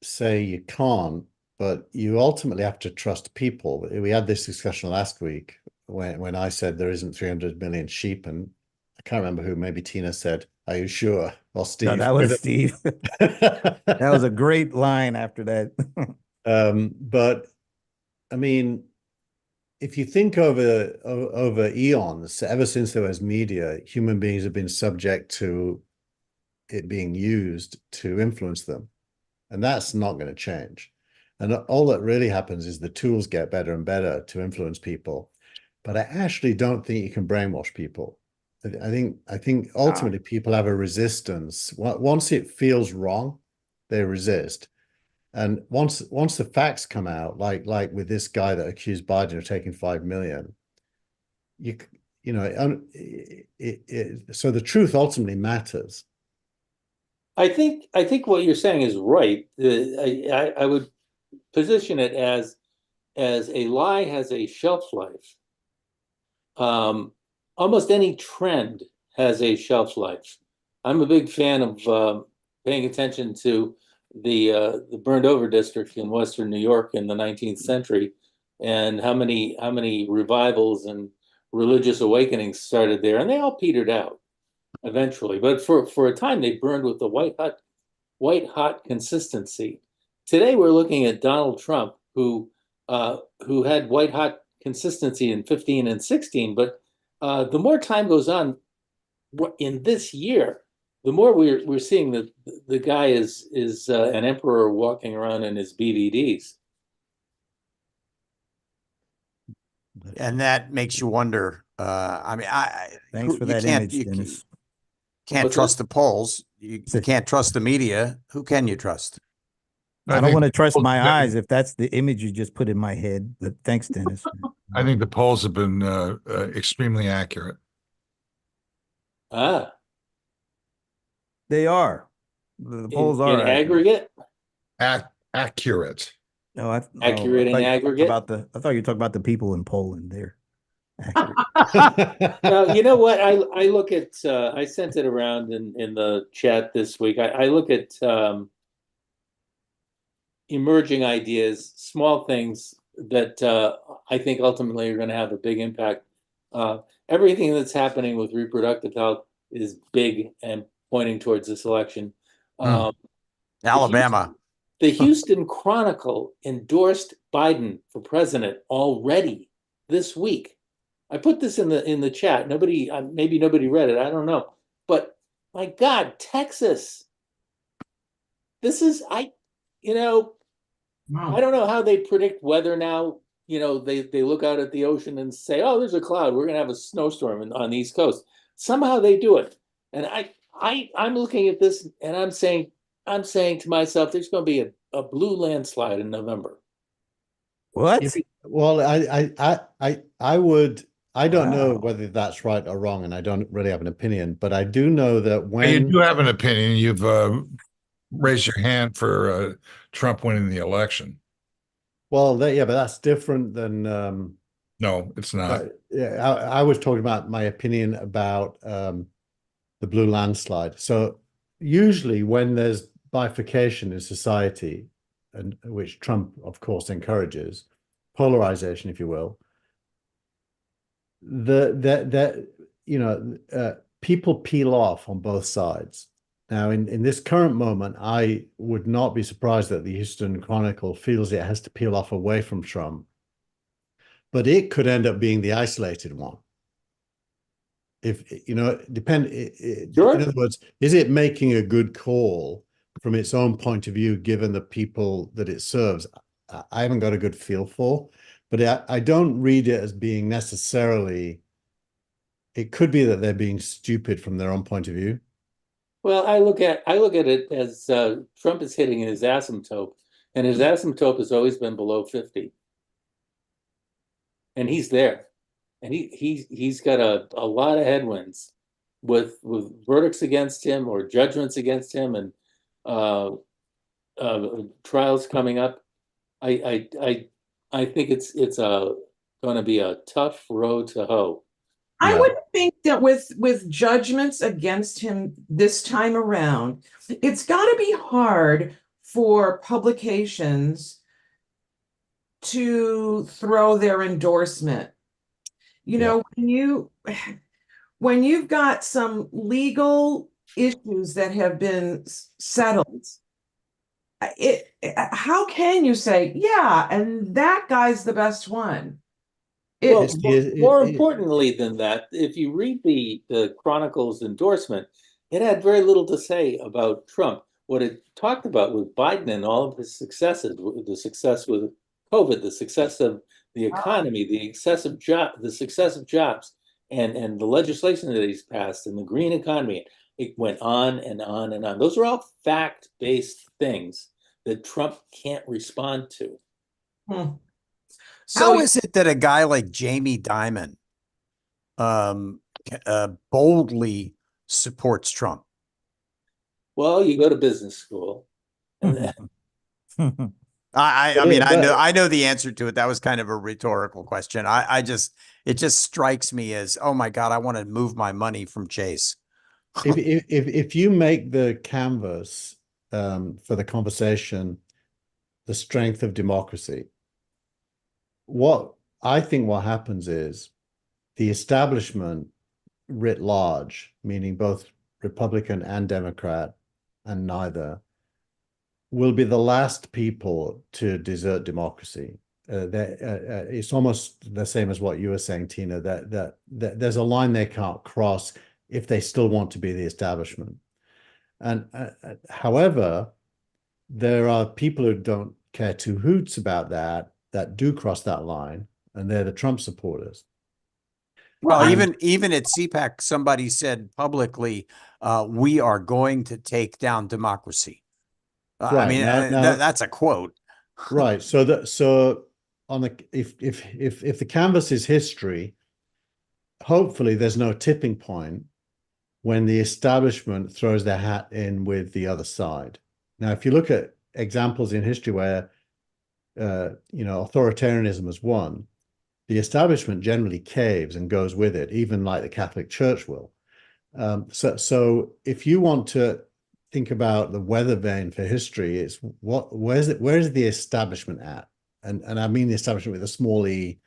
say you can't, but you ultimately have to trust people. We had this discussion last week when I said there isn't 300 million sheep, and I can't remember who, maybe Tina said, "Are you sure?" Or No, Steve. that was Steve. That was a great line after that. But I mean, if you think over eons, ever since there was media, human beings have been subject to it being used to influence them. And that's not going to change. And all that really happens is the tools get better and better to influence people. But I actually don't think you can brainwash people. I think ultimately people have a resistance. Once it feels wrong, they resist. And once the facts come out, like with this guy that accused Biden of taking 5 million, you you know so the truth ultimately matters. I think what you're saying is right. I would position it as a lie has a shelf life. Um, Almost any trend has a shelf life. I'm a big fan of paying attention to the burned over district in Western New York in the 19th century, and how many revivals and religious awakenings started there, and they all petered out eventually. But for a time, they burned with the white hot consistency. Today, we're looking at Donald Trump, who had white hot consistency in 15 and 16, but the more time goes on in this year, the more we're seeing that the guy is an emperor walking around in his BVDs. and that makes you wonder. I mean, Thanks for you that can't image, Dennis. can't What's trust that? the polls. You can't trust the media. Who can you trust? I I don't think want to trust my I eyes if that's the image you just put in my head. But thanks, Dennis. think the polls have been extremely accurate. Ah, They are. The polls in are accurate. aggregate, Accurate. No, I accurate in thought you talked aggregate. about I thought you talked about the people in Poland. They're accurate. Now, you know what? I look at I sent it around in the chat this week. I look at emerging ideas, small things that I think ultimately are going to have a big impact. Everything that's happening with reproductive health is big and pointing towards this election. Hmm. The Houston, Alabama. the Houston Chronicle endorsed Biden for president already this week. I put this in the chat. Maybe nobody read it. I don't know. But my God, Texas. This is you know, I don't know how they predict weather now. They look out at the ocean and say, "Oh, there's a cloud. We're going to have a snowstorm on the East Coast." Somehow they do it, and I'm looking at this and I'm saying to myself, "There's going to be a blue landslide in November." What? Well, I don't know Wow. whether that's right or wrong, and I don't really have an opinion, but I do know that You when, do have an opinion. You've raised your hand for Trump winning the election. well, yeah, but that's different than No, it's not. yeah, I was talking about my opinion about the blue landslide. So usually when there's bifurcation in society, and which Trump, of course, encourages, polarization, if you will, people peel off on both sides. Now, in this current moment, I would not be surprised that the Houston Chronicle feels it has to peel off away from Trump, but it could end up being the isolated one. If in Sure. other words, is it making a good call from its own point of view, given the people that it serves? I haven't got a good feel for, but I don't read it as being necessarily. It could be that they're being stupid from their own point of view. Well, I look at it as Trump is hitting his asymptote, and his asymptote has always been below 50. And he's there. And he's got a lot of headwinds with verdicts against him or judgments against him and uh, trials coming up. I think it's going to be a tough road to hoe. I Yeah. would think that with judgments against him this time around, it's got to be hard for publications to throw their endorsement. You Yeah. know, when you've got some legal issues that have been settled, how can you say, yeah, and that guy's the best one? Well, It's- more importantly than that, if you read the Chronicle's endorsement, it had very little to say about Trump. What it talked about was Biden and all of his successes, the success with COVID, the success of the economy, the success of jobs, and the legislation that he's passed, and the green economy. It went on and on and on. Those are all fact-based things that Trump can't respond to. Hmm. How So is it that a guy like Jamie Dimon boldly supports Trump? Well, you go to business school, and I But mean, it- but- I know the answer to it. That was kind of a rhetorical question. It just strikes me as, oh my God, I want to move my money from Chase. if you make the canvas for the conversation the strength of democracy, what I think what happens is the establishment writ large, meaning both Republican and Democrat, and neither, will be the last people to desert democracy. It's almost the same as what you were saying, Tina, that there's a line they can't cross if they still want to be the establishment. And however, there are people who don't care two hoots about that do cross that line, and they're the Trump supporters. Well, And- even at CPAC, somebody said publicly, we are going to take down democracy. I Right, mean, now- that's a quote. Right. So on the if the canvas is history, hopefully there's no tipping point when the establishment throws their hat in with the other side. Now, if you look at examples in history where authoritarianism has won, the establishment generally caves and goes with it, even like the Catholic Church will. So if you want to think about the weather vane for history, it's where's the establishment at? And I mean the establishment with a small e,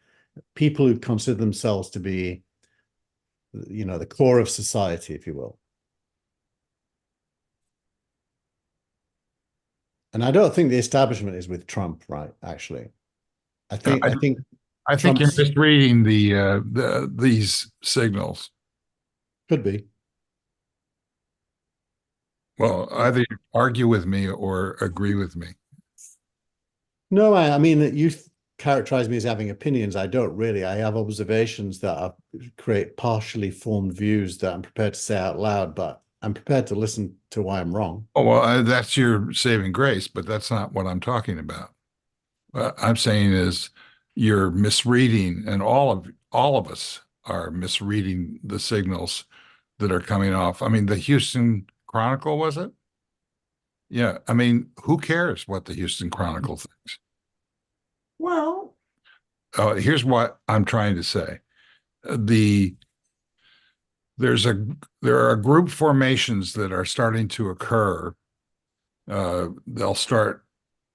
people who consider themselves to be, the core of society, if you will. And I don't think the establishment is with Trump, right? Actually, I think I think you're Trump's misreading these signals. could be. Well, either argue with me or agree with me. No, I mean that you characterize me as having opinions. I don't really. I have observations that create partially formed views that I'm prepared to say out loud, but I'm prepared to listen to why I'm wrong. Oh, well, that's your saving grace, but that's not what I'm talking about. What I'm saying is you're misreading, and all of us are misreading the signals that are coming off. I mean, the Houston Chronicle, was it? Yeah. I mean, who cares what the Houston Chronicle thinks? well, Here's what I'm trying to say. There are group formations that are starting to occur. They'll start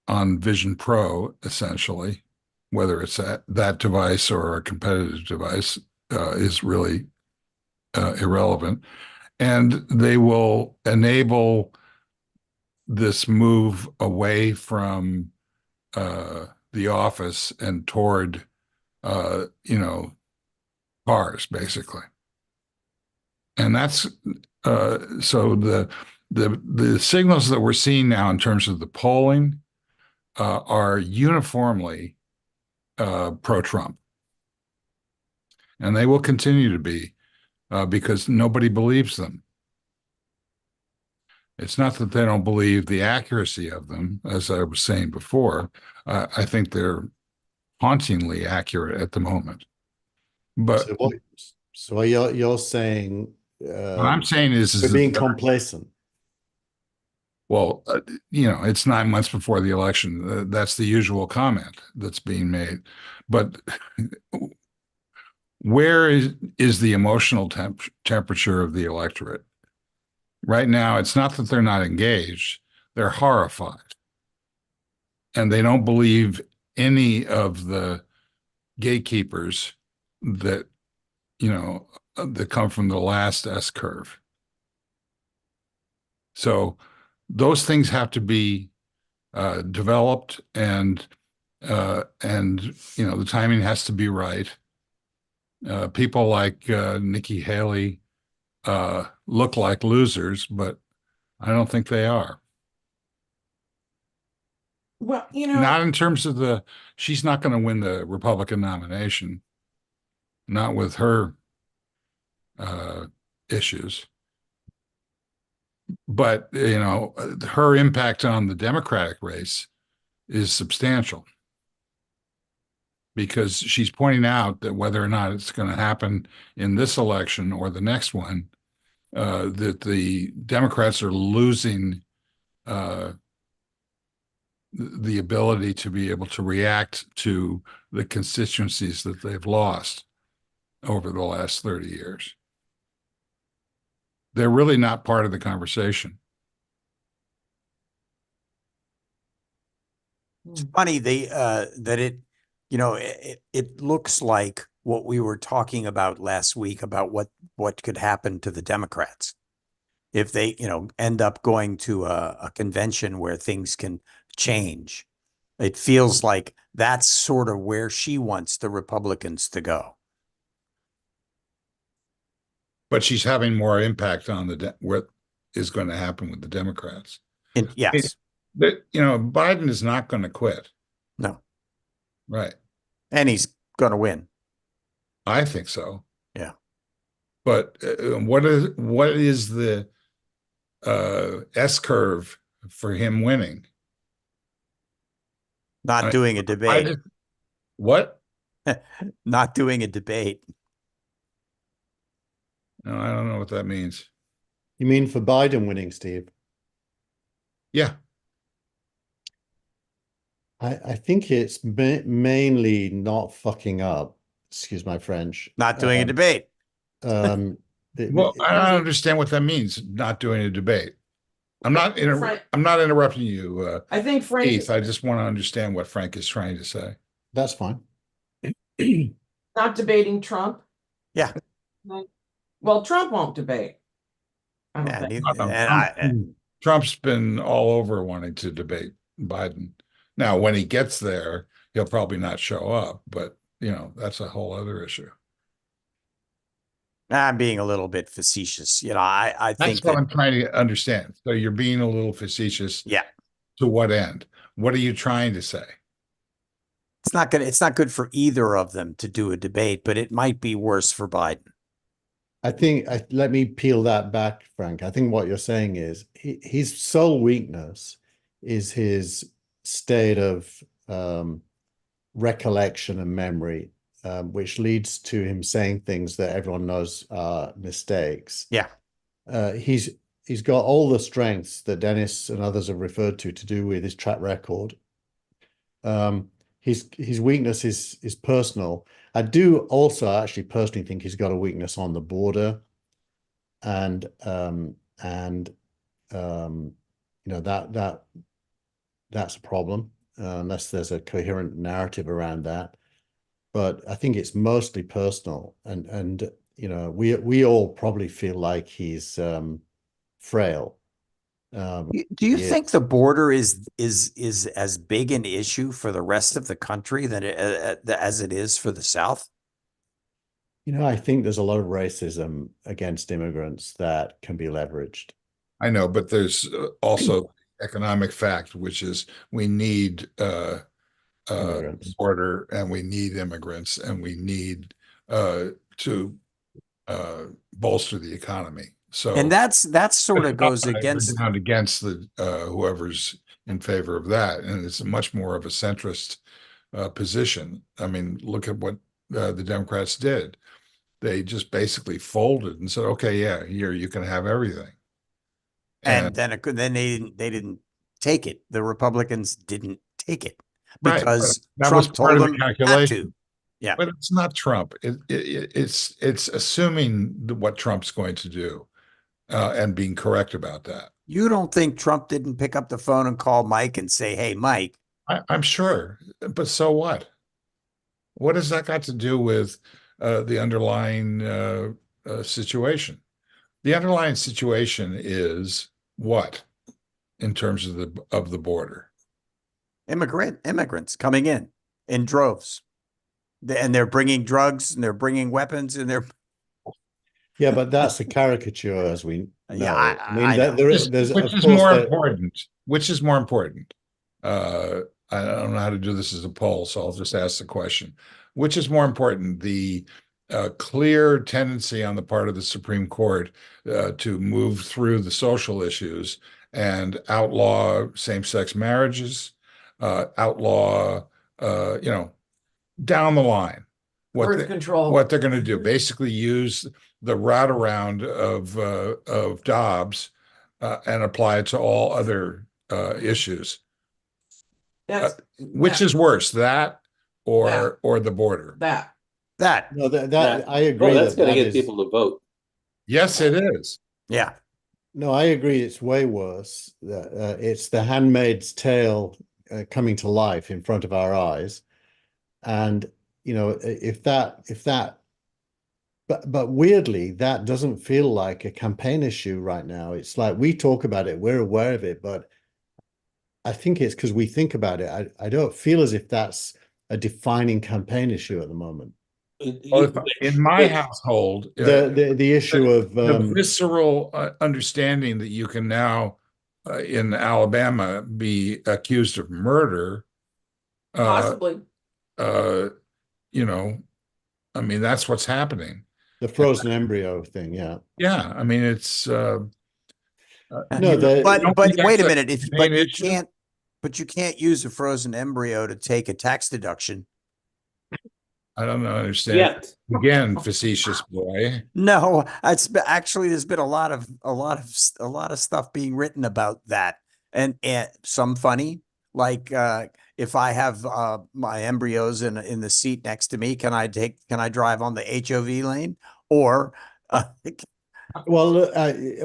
on Vision Pro, essentially, whether it's that device or a competitive device is really irrelevant. And they will enable this move away from the office and toward, cars, basically. And that's so the signals that we're seeing now in terms of the polling are uniformly pro-Trump. And they will continue to be because nobody believes them. It's not that they don't believe the accuracy of them, as I was saying before. I think they're hauntingly accurate at the moment. But So you're saying what I'm saying is we're being that, complacent. well, it's 9 months before the election. That's the usual comment that's being made. But where is the emotional temperature of the electorate? Right now, it's not that they're not engaged, they're horrified. And they don't believe any of the gatekeepers that, that come from the last S curve. So those things have to be developed, and the timing has to be right. People like Nikki Haley look like losers, but I don't think they are. Well, Not in terms of she's not going to win the Republican nomination, not with her issues. But, her impact on the Democratic race is substantial because she's pointing out that whether or not it's going to happen in this election or the next one, that the Democrats are losing the ability to be able to react to the constituencies that they've lost over the last 30 years. They're really not part of the conversation. It's funny that it looks like what we were talking about last week about what could happen to the Democrats if they end up going to a convention where things can change. It feels like that's sort of where she wants the Republicans to go. But she's having more impact on what is going to happen with the Democrats. And yes, Biden is not going to quit. no, Right. and he's going to win. I think so. Yeah. But what is the S curve for him winning? Not doing a debate. What? Not doing a debate. No, I don't know what that means. You mean for Biden winning, Steve? Yeah. I think it's mainly not fucking up. Excuse my French. Not doing a debate. Well, I don't understand what that means. Not doing a debate. I'm not interrupting you. I think Frank. Keith, I just want to understand what Frank is trying to say. That's fine. Not debating Trump. Yeah. Well, Trump won't debate. I don't think. Trump's been all over wanting to debate Biden. Now, when he gets there, he'll probably not show up, but that's a whole other issue. I'm being a little bit facetious. I think that's what I'm trying to understand. So you're being a little facetious. Yeah. To what end? What are you trying to say? It's not good for either of them to do a debate, but it might be worse for Biden. Let me peel that back, Frank. I think what you're saying is his sole weakness is his state of recollection and memory, which leads to him saying things that everyone knows are mistakes. Yeah. He's got all the strengths that Dennis and others have referred to do with his track record. His weakness is personal. I do also actually personally think he's got a weakness on the border, and that's a problem unless there's a coherent narrative around that. But I think it's mostly personal, and we all probably feel like he's frail. Do you think the border is as big an issue for the rest of the country as it is for the South? I think there's a lot of racism against immigrants that can be leveraged. I know, but there's also economic fact, which is we need Immigrants. border, and we need immigrants, and we need to bolster the economy. So And that's sort of goes we're against, down against the whoever's in favor of that, and it's much more of a centrist position. I mean, look at what the Democrats did. They just basically folded and said, "Okay, yeah, here you can have everything." and then they didn't take it. The Republicans didn't take it Right, because that was Trump part told of the them not calculation. to. Yeah. But it's not Trump. It's assuming what Trump's going to do and being correct about that. You don't think Trump didn't pick up the phone and call Mike and say, "Hey, Mike, I'm sure, but so what? What has that got to do with the underlying situation? The underlying situation is what in terms of the border? immigrants coming in droves, and they're bringing drugs and they're bringing weapons and they're Yeah, but that's a caricature, as we yeah, know. I mean, I know. there's Which of is course more there, important? Which is more important? I don't know how to do this as a poll, so I'll just ask the question. Which is more important, the clear tendency on the part of the Supreme Court to move through the social issues and outlaw same-sex marriages, outlaw, down the line, Birth control. what they're going to do, basically use the route around of Dobbs and apply it to all other issues. That's Which that, is worse, that or the border? that. no, That- I agree that's that going to that get is, people to vote. Yes, it is. Yeah. no, I agree. It's way worse. It's the Handmaid's Tale coming to life in front of our eyes, and if that, but weirdly, that doesn't feel like a campaign issue right now. It's like we talk about it, we're aware of it, but I think it's because we think about it. I don't feel as if that's a defining campaign issue at the moment. Well, in my Which- household, The issue of the visceral understanding that you can now in Alabama be accused of murder, Possibly. uh, you know, I mean, that's what's happening. the frozen embryo thing. Yeah. Yeah, I mean, it's No, But think wait that's a a minute. campaign issue? But you can't use a frozen embryo to take a tax deduction. I don't understand. Yet, Again, facetious boy. No, actually there's been a lot of stuff being written about that, and some funny, like if I have my embryos in the seat next to me, can I drive on the HOV lane, or well,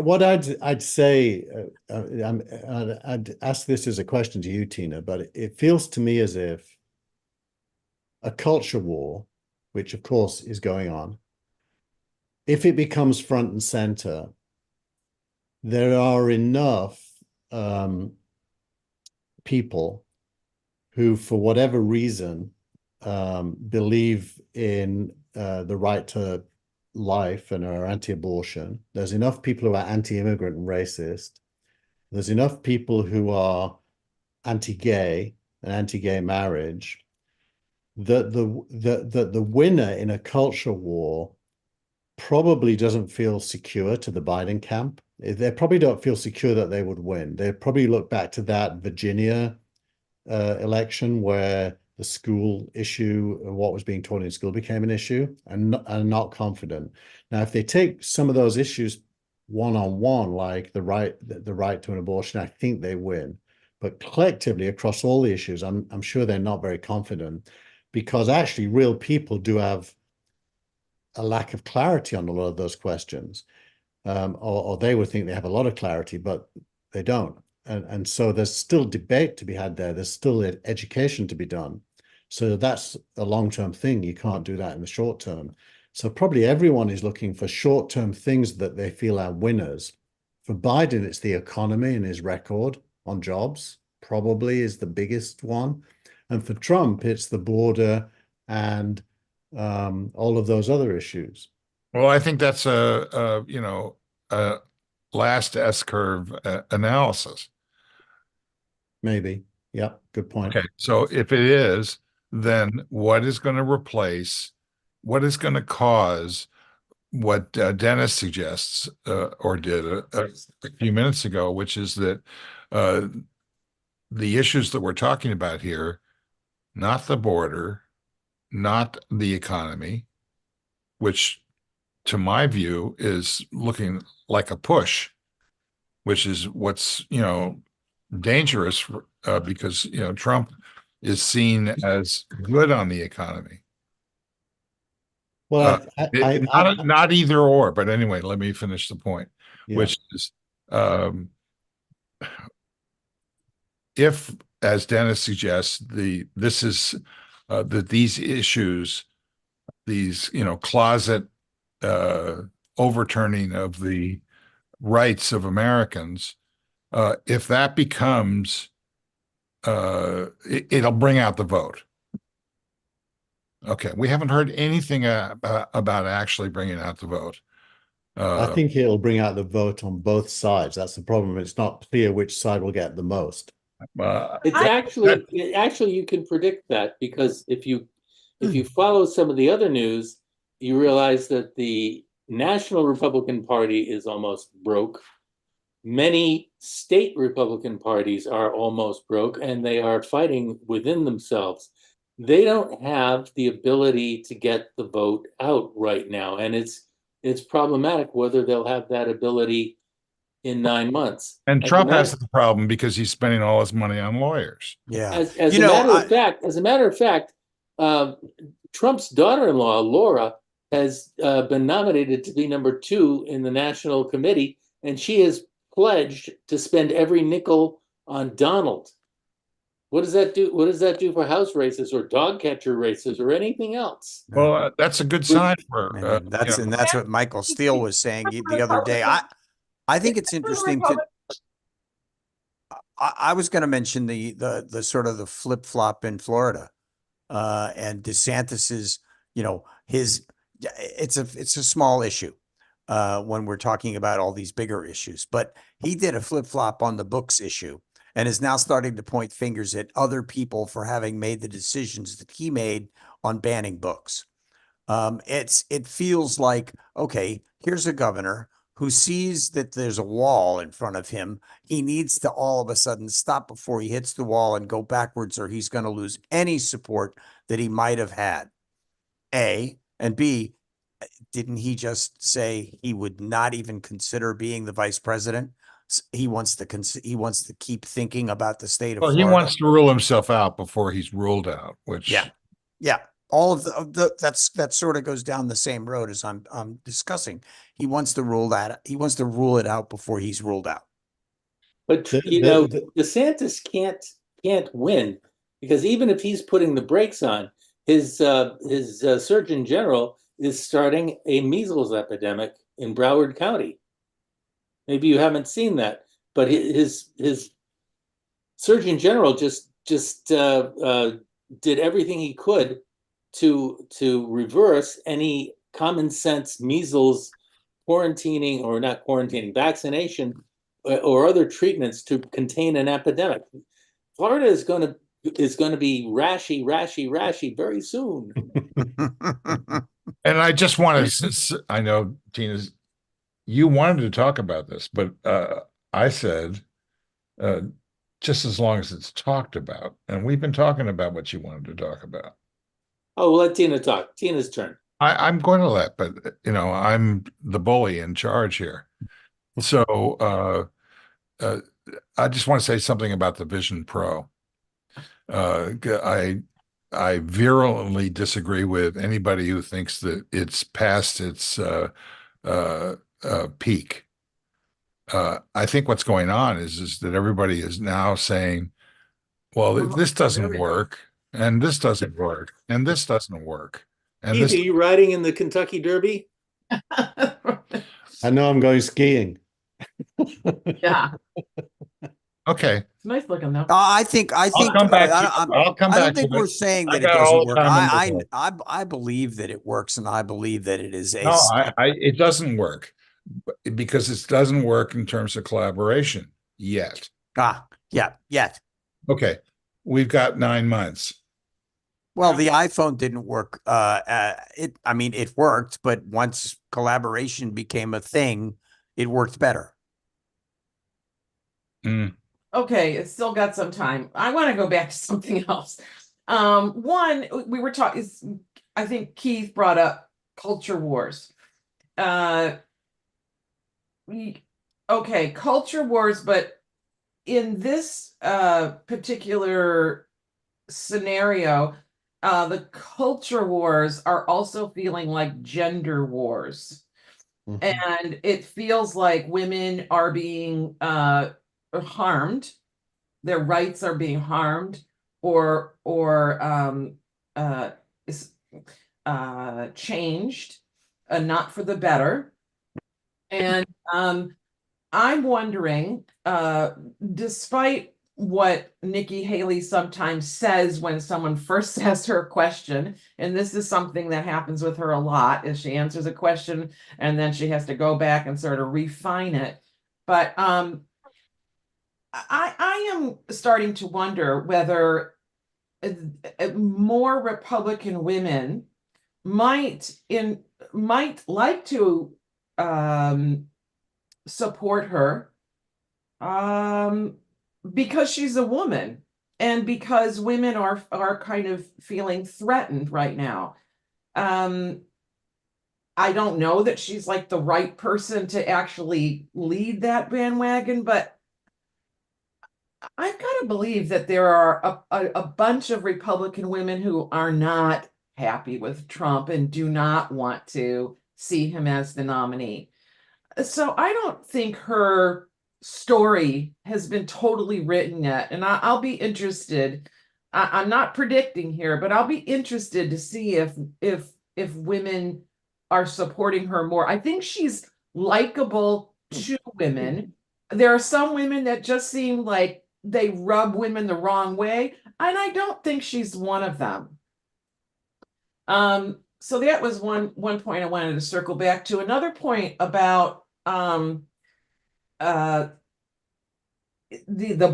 what I'd say, I'd ask this as a question to you, Tina, but it feels to me as if a culture war, which of course is going on, if it becomes front and center, there are enough people who, for whatever reason, believe in the right to life and are anti-abortion. There's enough people who are anti-immigrant and racist. There's enough people who are anti-gay and anti-gay marriage. That the winner in a culture war probably doesn't feel secure to the Biden camp. They probably don't feel secure that they would win. They probably look back to that Virginia election where the school issue and what was being taught in school became an issue, and not confident. Now, if they take some of those issues one-on-one, like the right to an abortion, I think they win. But collectively, across all the issues, I'm sure they're not very confident, because actually real people do have a lack of clarity on a lot of those questions. Or they would think they have a lot of clarity, but they don't. And so there's still debate to be had there. There's still education to be done. So that's a long-term thing. You can't do that in the short term. So probably everyone is looking for short-term things that they feel are winners. For Biden, it's the economy and his record on jobs, probably is the biggest one. And for Trump, it's the border and all of those other issues. Well, I think that's a last S curve analysis. Maybe. Yep, good point. Okay, so if it is, then what is going to replace, what is going to cause what Dennis suggests or did a few minutes ago, which is that uh, the issues that we're talking about here, not the border, not the economy, which to my view is looking like a push, which is what's, dangerous because, Trump is seen as good on the economy. Well, Not either or, but anyway, let me finish the point, yeah. which is um, if, as Dennis suggests, this is that these issues, these closet overturning of the rights of Americans, if that becomes, it'll bring out the vote. Okay, we haven't heard anything about actually bringing out the vote. I think it'll bring out the vote on both sides. That's the problem. It's not clear which side will get the most. It's actually you can predict that, because if you follow some of the other news, you realize that the National Republican Party is almost broke. Many state Republican parties are almost broke, and they are fighting within themselves. They don't have the ability to get the vote out right now, and it's problematic whether they'll have that ability in 9 months. And Trump has the problem because he's spending all his money on lawyers. Yeah. As a matter of fact, Trump's daughter-in-law, Laura, has been nominated to be number 2 in the National Committee, and she has pledged to spend every nickel on Donald. What does that do? What does that do for house races or dog catcher races or anything else? Well, that's a good sign for And that's what Michael Steele was saying the other day. I think it's interesting to. I was going to mention the sort of the flip flop in Florida, and DeSantis's. It's a small issue when we're talking about all these bigger issues, but he did a flip flop on the books issue and is now starting to point fingers at other people for having made the decisions that he made on banning books. It feels like, okay, here's a governor who sees that there's a wall in front of him. He needs to all of a sudden stop before he hits the wall and go backwards, or he's going to lose any support that he might have had. A, and B, didn't he just say he would not even consider being the vice president? He wants to keep thinking about the state of Florida. He wants to rule himself out before he's ruled out, which yeah. All of that sort of goes down the same road as I'm discussing. He wants to rule it out before he's ruled out. But DeSantis can't win, because even if he's putting the brakes on, his Surgeon General is starting a measles epidemic in Broward County. Maybe you haven't seen that, but his Surgeon General just did everything he could to reverse any common sense measles quarantining, or not quarantining, vaccination or other treatments to contain an epidemic. Florida is going to be rashy very soon. And I just want to, I know, Tina, you wanted to talk about this, but I said, just as long as it's talked about, and we've been talking about what you wanted to talk about. Oh, we'll let Tina talk. Tina's turn. I'm going to let, but I'm the bully in charge here. So I just want to say something about the Vision Pro. I virulently disagree with anybody who thinks that it's past its peak. I think what's going on is that everybody is now saying, well, if this doesn't work, and this doesn't work, and this doesn't work. And Keith, are you riding in the Kentucky Derby? I know I'm going skiing. Yeah. Okay. It's nice looking though. I think I'll come back. I'll come back. I don't think we're saying that it doesn't work. I believe that it works, and I believe that it is a. No, it doesn't work, because it doesn't work in terms of collaboration yet. Yet. Okay. we've got 9 months. Well, the iPhone didn't work. I mean, it worked, but once collaboration became a thing, it worked better. Mm. Okay, it's still got some time. I want to go back to something else. One, we were talking, I think Keith brought up culture wars. Okay, culture wars, but in this particular scenario, the culture wars are also feeling like gender wars. Mhm. And it feels like women are being harmed, their rights are being harmed, or changed, not for the better. And I'm wondering, despite what Nikki Haley sometimes says when someone first asks her a question, and this is something that happens with her a lot, is she answers a question and then she has to go back and sort of refine it. But I am starting to wonder whether more Republican women might like to support her because she's a woman and because women are kind of feeling threatened right now. I don't know that she's like the right person to actually lead that bandwagon, but I've got to believe that there are a bunch of Republican women who are not happy with Trump and do not want to see him as the nominee. So I don't think her story has been totally written yet. And I'll be interested. I'm not predicting here, but I'll be interested to see if women are supporting her more. I think she's likable to women. There are some women that just seem like they rub women the wrong way, and I don't think she's one of them. So that was one point I wanted to circle back to. Another point about the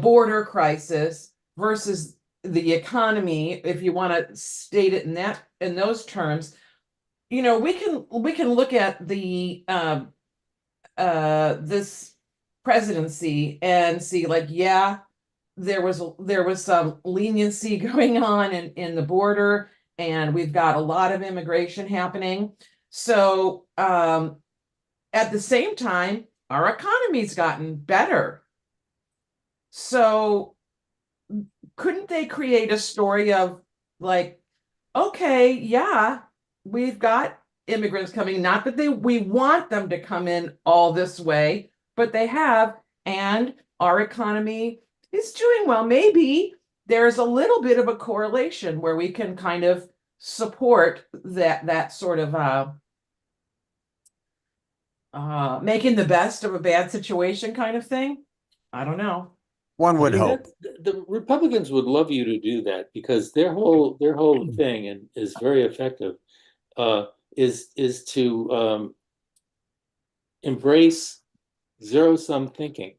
border crisis versus the economy, if you want to state it in those terms. You know, we can look at the this presidency and see, like, yeah, there was some leniency going on in the border, and we've got a lot of immigration happening. So at the same time, our economy's gotten better. So couldn't they create a story of, like, okay, yeah, we've got immigrants coming, not that we want them to come in all this way, but they have, and our economy is doing well. Maybe there's a little bit of a correlation where we can kind of support that sort of making the best of a bad situation kind of thing. I don't know. One would See, hope. the Republicans would love you to do that because their whole thing and is very effective. Is to embrace zero-sum thinking.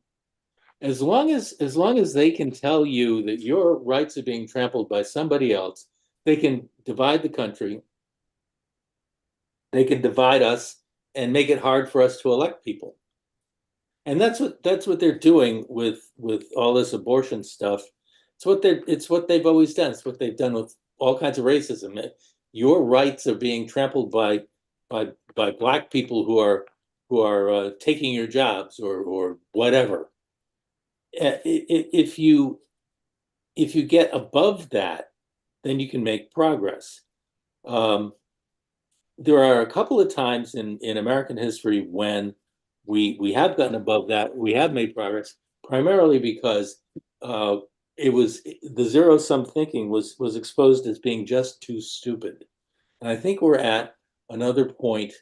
As long as they can tell you that your rights are being trampled by somebody else, they can divide the country. They can divide us and make it hard for us to elect people. And that's what they're doing with all this abortion stuff. It's what they've always done. It's what they've done with all kinds of racism. Your rights are being trampled by black people who are taking your jobs or whatever. If you get above that, then you can make progress. There are a couple of times in American history when we have gotten above that. We have made progress, primarily because it was the zero-sum thinking was exposed as being just too stupid. And I think we're at another point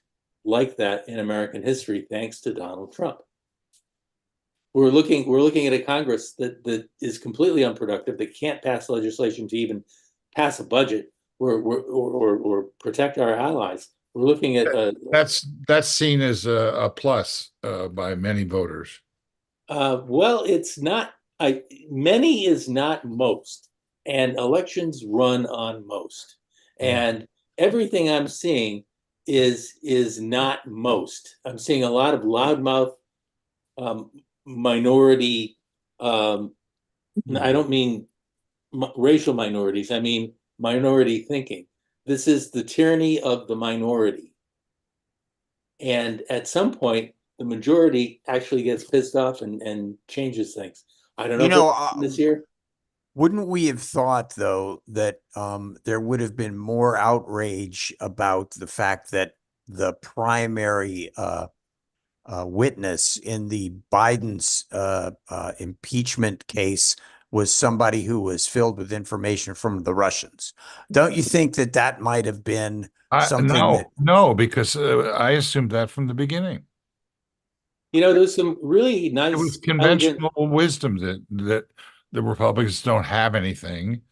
like that in American history, thanks to Donald Trump. We're looking at a Congress that is completely unproductive, that can't pass legislation to even pass a budget or protect our allies. We're looking at That's seen as a plus by many voters. well, it's not. Many is not most. and elections run on most. Mm. And everything I'm seeing is not most. I'm seeing a lot of loudmouth minority. I don't mean racial minorities. I mean minority thinking. This is the tyranny of the minority. And at some point, the majority actually gets pissed off and changes things. I don't know You if know, it'll happen this year. wouldn't we have thought, though, that there would have been more outrage about the fact that the primary witness in the Biden's impeachment case was somebody who was filled with information from the Russians? Don't you think that that might have been something that? No, because I assumed that from the beginning. There's some really It nice, was elegant. conventional wisdom that the Republicans don't have anything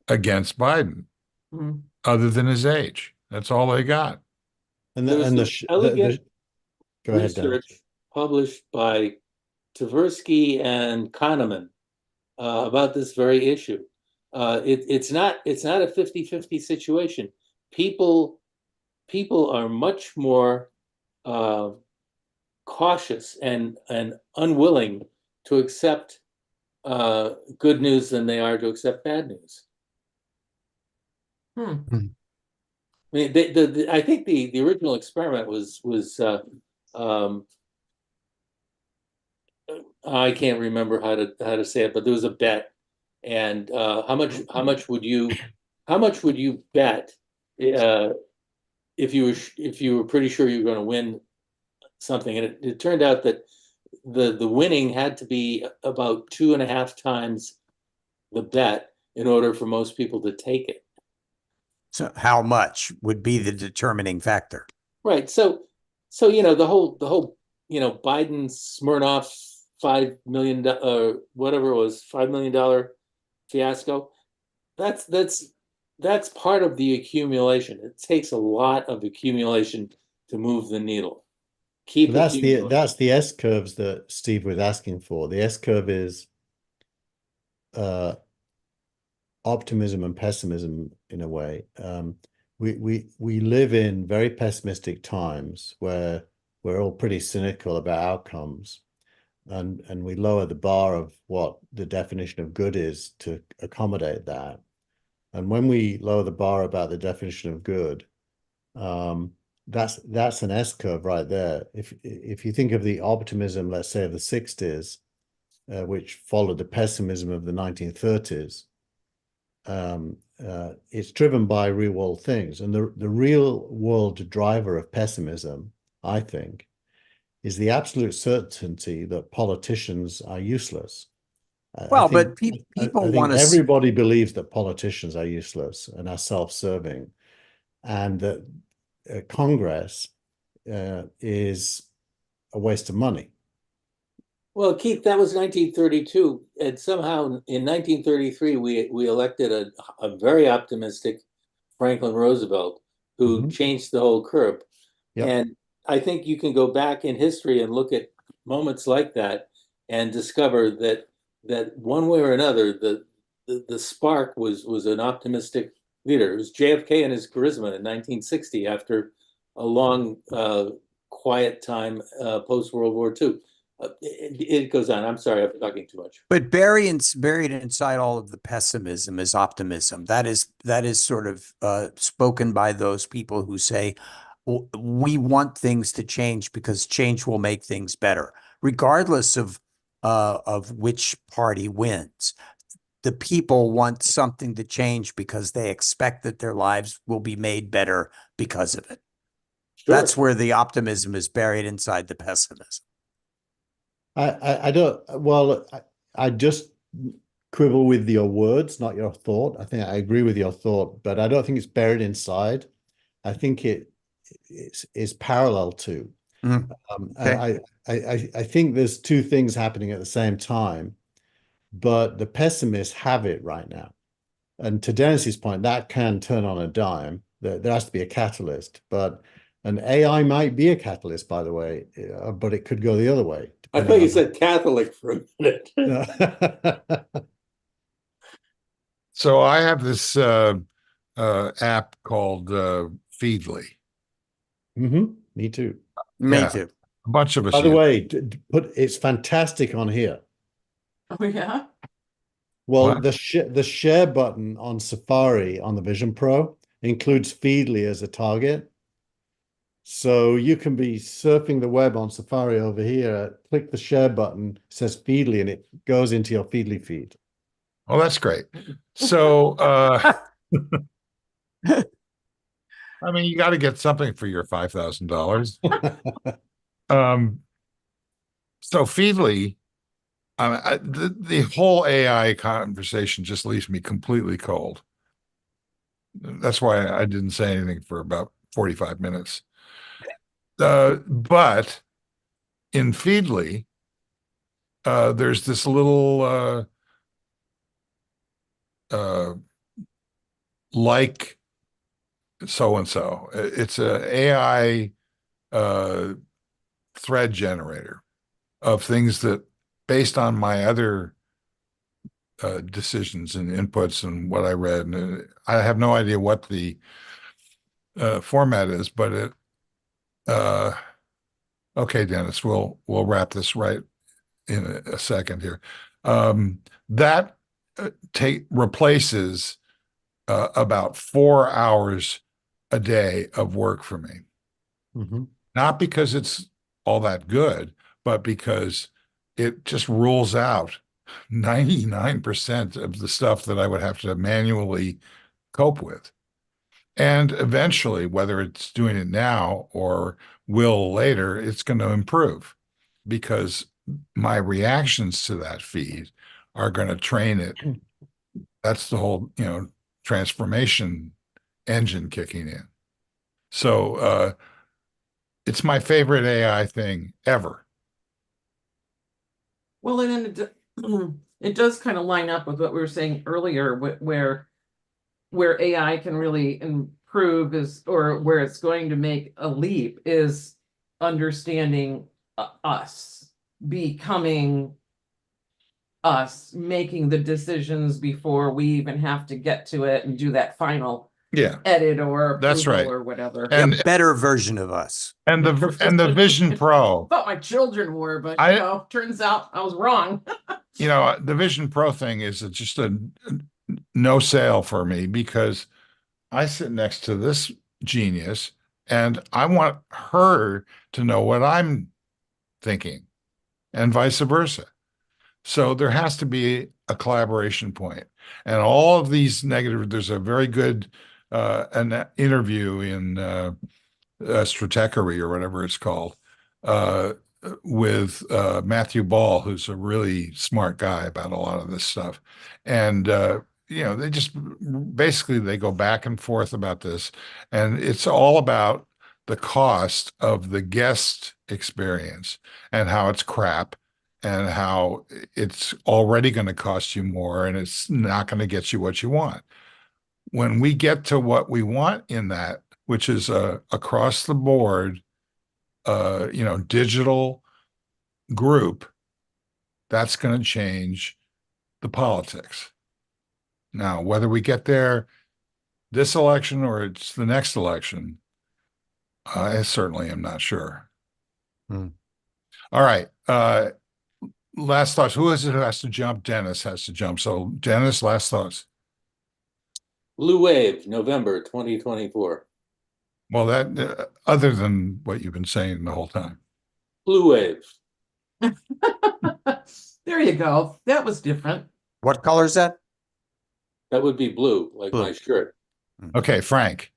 against Biden Mhm. other than his age. That's all they got. And There the was and some elegant go ahead, Dan. research published by Tversky and Kahneman about this very issue. It's not a 50-50 situation. People are much more cautious and unwilling to accept good news than they are to accept bad news. Hmm. I mean, I think the original experiment was I can't remember how to say it, but there was a bet, and how much would you bet if you were pretty sure you were going to win something, and it turned out that the winning had to be about 2.5 times the bet in order for most people to take it. So how much would be the determining factor? Right. So the whole Biden Smirnoff $5 million whatever it was $5 million fiasco. That's part of the accumulation. It takes a lot of accumulation to move the needle. Keep That's accumulating. the S curves that Steve was asking for. The S curve is optimism and pessimism in a way. We live in very pessimistic times where we're all pretty cynical about outcomes, and we lower the bar of what the definition of good is to accommodate that. And when we lower the bar about the definition of good, that's an S curve right there. If you think of the optimism, let's say of the 60s, which followed the pessimism of the 1930s, it's driven by real world things. And the real world driver of pessimism, I think, is the absolute certainty that politicians are useless. Well, I think, but people I want think to. everybody believes that politicians are useless and are self-serving, and that Congress is a waste of money. Well, Keith, that was 1932, and somehow in 1933 we elected a very optimistic Franklin Roosevelt who changed the whole curve. Yep. And I think you can go back in history and look at moments like that and discover that one way or another the spark was an optimistic leader. It was JFK and his charisma in 1960 after a long quiet time post World War II. It goes on. I'm sorry, I'm talking too much. But buried inside all of the pessimism is optimism. That is sort of spoken by those people who say, we want things to change because change will make things better, regardless of which party wins. The people want something to change because they expect that their lives will be made better because of it. Sure. That's where the optimism is buried inside the pessimism. I don't, well, I just quibble with your words, not your thought. I think I agree with your thought, but I don't think it's buried inside. I think it is parallel to. Okay. I think there's two things happening at the same time, but the pessimists have it right now. And to Dennis's point, that can turn on a dime. There has to be a catalyst, but an AI might be a catalyst, by the way, but it could go the other way. I thought you said Catholic for a minute. So I have this app called Feedly. Me too. Me Yeah. too. A bunch of us By the use it. way, it's fantastic on here. Oh, yeah. Well, What? the share button on Safari on the Vision Pro includes Feedly as a target. So you can be surfing the web on Safari over here, click the share button, says Feedly, and it goes into your Feedly feed. Oh, that's great. So I mean, you got to get something for your $5,000. Um, so Feedly, the whole AI conversation just leaves me completely cold. That's why I didn't say anything for about 45 minutes. But in Feedly, there's this little like so and so. It's a AI thread generator of things that, based on my other decisions and inputs and what I read, and I have no idea what the format is, but it. Okay, Dennis, we'll wrap this right in a second here. That replaces about 4 hours a day of work for me. Not because it's all that good, but because it just rules out 99% of the stuff that I would have to manually cope with. And eventually, whether it's doing it now or will later, it's going to improve because my reactions to that feed are going to train it. That's the whole, transformation engine kicking in. So it's my favorite AI thing ever. Well, and then it does kind of line up with what we were saying earlier, where AI can really improve is, or where it's going to make a leap is understanding us, becoming us, making the decisions before we even have to get to it and do that final Yeah, edit or that's approval right. or whatever. A better version of us. And the Vision Pro. Thought my children were, but turns out I was wrong. The Vision Pro thing is just a no sale for me because I sit next to this genius and I want her to know what I'm thinking and vice versa. So there has to be a collaboration point. And all of these negative, there's a very good an interview in Stratechery or whatever it's called, uh, with Matthew Ball, who's a really smart guy about a lot of this stuff. And they just basically they go back and forth about this, and it's all about the cost of the guest experience and how it's crap and how it's already going to cost you more and it's not going to get you what you want. When we get to what we want in that, which is a across the board, digital group, that's going to change the politics. Now, whether we get there this election or it's the next election, I certainly am not sure. All right. Last thoughts. Who is it who has to jump? Dennis has to jump. So, Dennis, last thoughts. Blue Wave, November 2024. Well, that other than what you've been saying the whole time. Blue Wave. There you go. That was different. What color is that? That would be blue, like Blue. my shirt. Okay, Frank.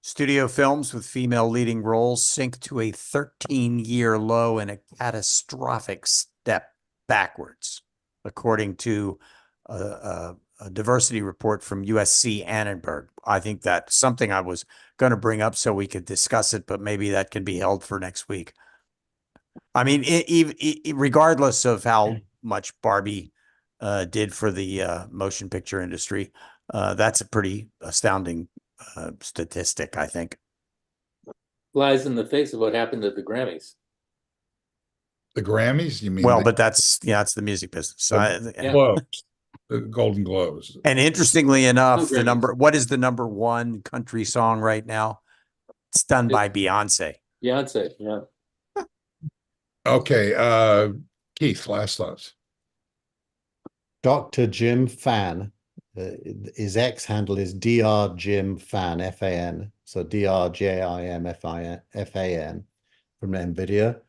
Studio films with female leading roles sink to a 13-year low and a catastrophic step backwards, according to a diversity report from USC Annenberg. I think that's something I was going to bring up so we could discuss it, but maybe that can be held for next week. I mean, regardless of how much Barbie did for the motion picture industry, that's a pretty astounding statistic, I think. Lies in the face of what happened at the Grammys. The Grammys, you mean? Well, but that's the music business. So Yeah. Whoa. the Golden Globes. And interestingly enough, Oh, great. what is the number one country song right now? It's done by Beyonce. Beyonce, yeah. Okay, Keith, last thoughts. Dr. Jim Fan, his X handle is Dr. Jim Fan, F-A-N. So DRJIMFAN from NVIDIA.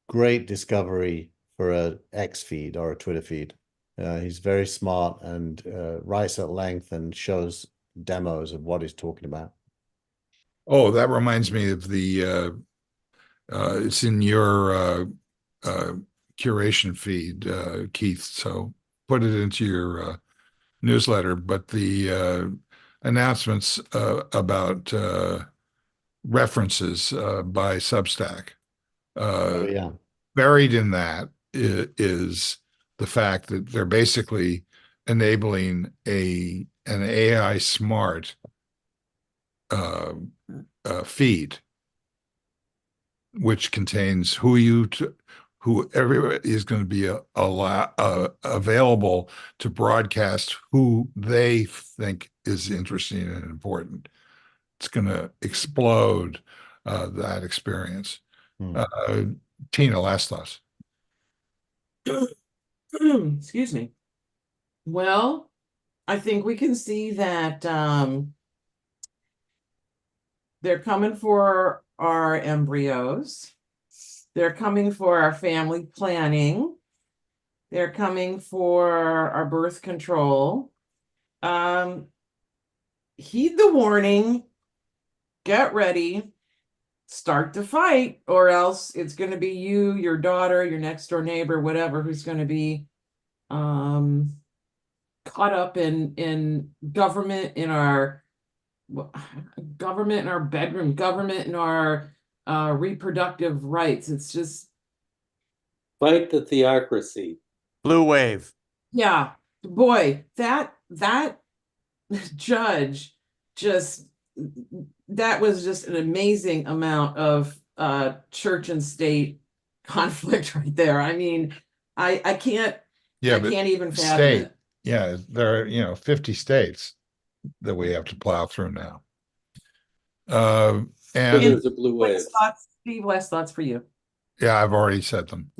Great discovery for a X feed or a Twitter feed. He's very smart and writes at length and shows demos of what he's talking about. Oh, that reminds me of the it's in your curation feed, Keith. So put it into your newsletter. But the announcements about references by Substack. Oh yeah. Buried in that is the fact that they're basically enabling an AI smart feed, which contains who everybody is going to be available to broadcast who they think is interesting and important. It's going to explode that experience. Tina, last thoughts. Excuse me. Well, I think we can see that they're coming for our embryos. They're coming for our family planning. They're coming for our birth control. Heed the warning. Get ready. Start the fight, or else it's going to be you, your daughter, your next door neighbor, whatever, who's going to be caught up in government, in our government, in our bedroom, government, in our reproductive rights. It's just, Fight the theocracy. Blue wave. yeah, boy, that judge just, that was just an amazing amount of church and state conflict right there. I mean, I can't Yeah, I but can't even fathom state, it. yeah, there are 50 states that we have to plow through now. And There's a blue wave. Last thoughts, Steve, last thoughts for you. yeah, I've already said them.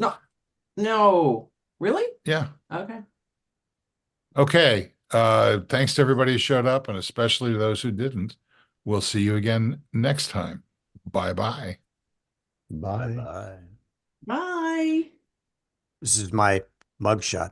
No, really? Yeah. Okay. Okay. Thanks to everybody who showed up, and especially to those who didn't. We'll see you again next time. Bye-bye. Bye. Bye. Bye. This is my mugshot.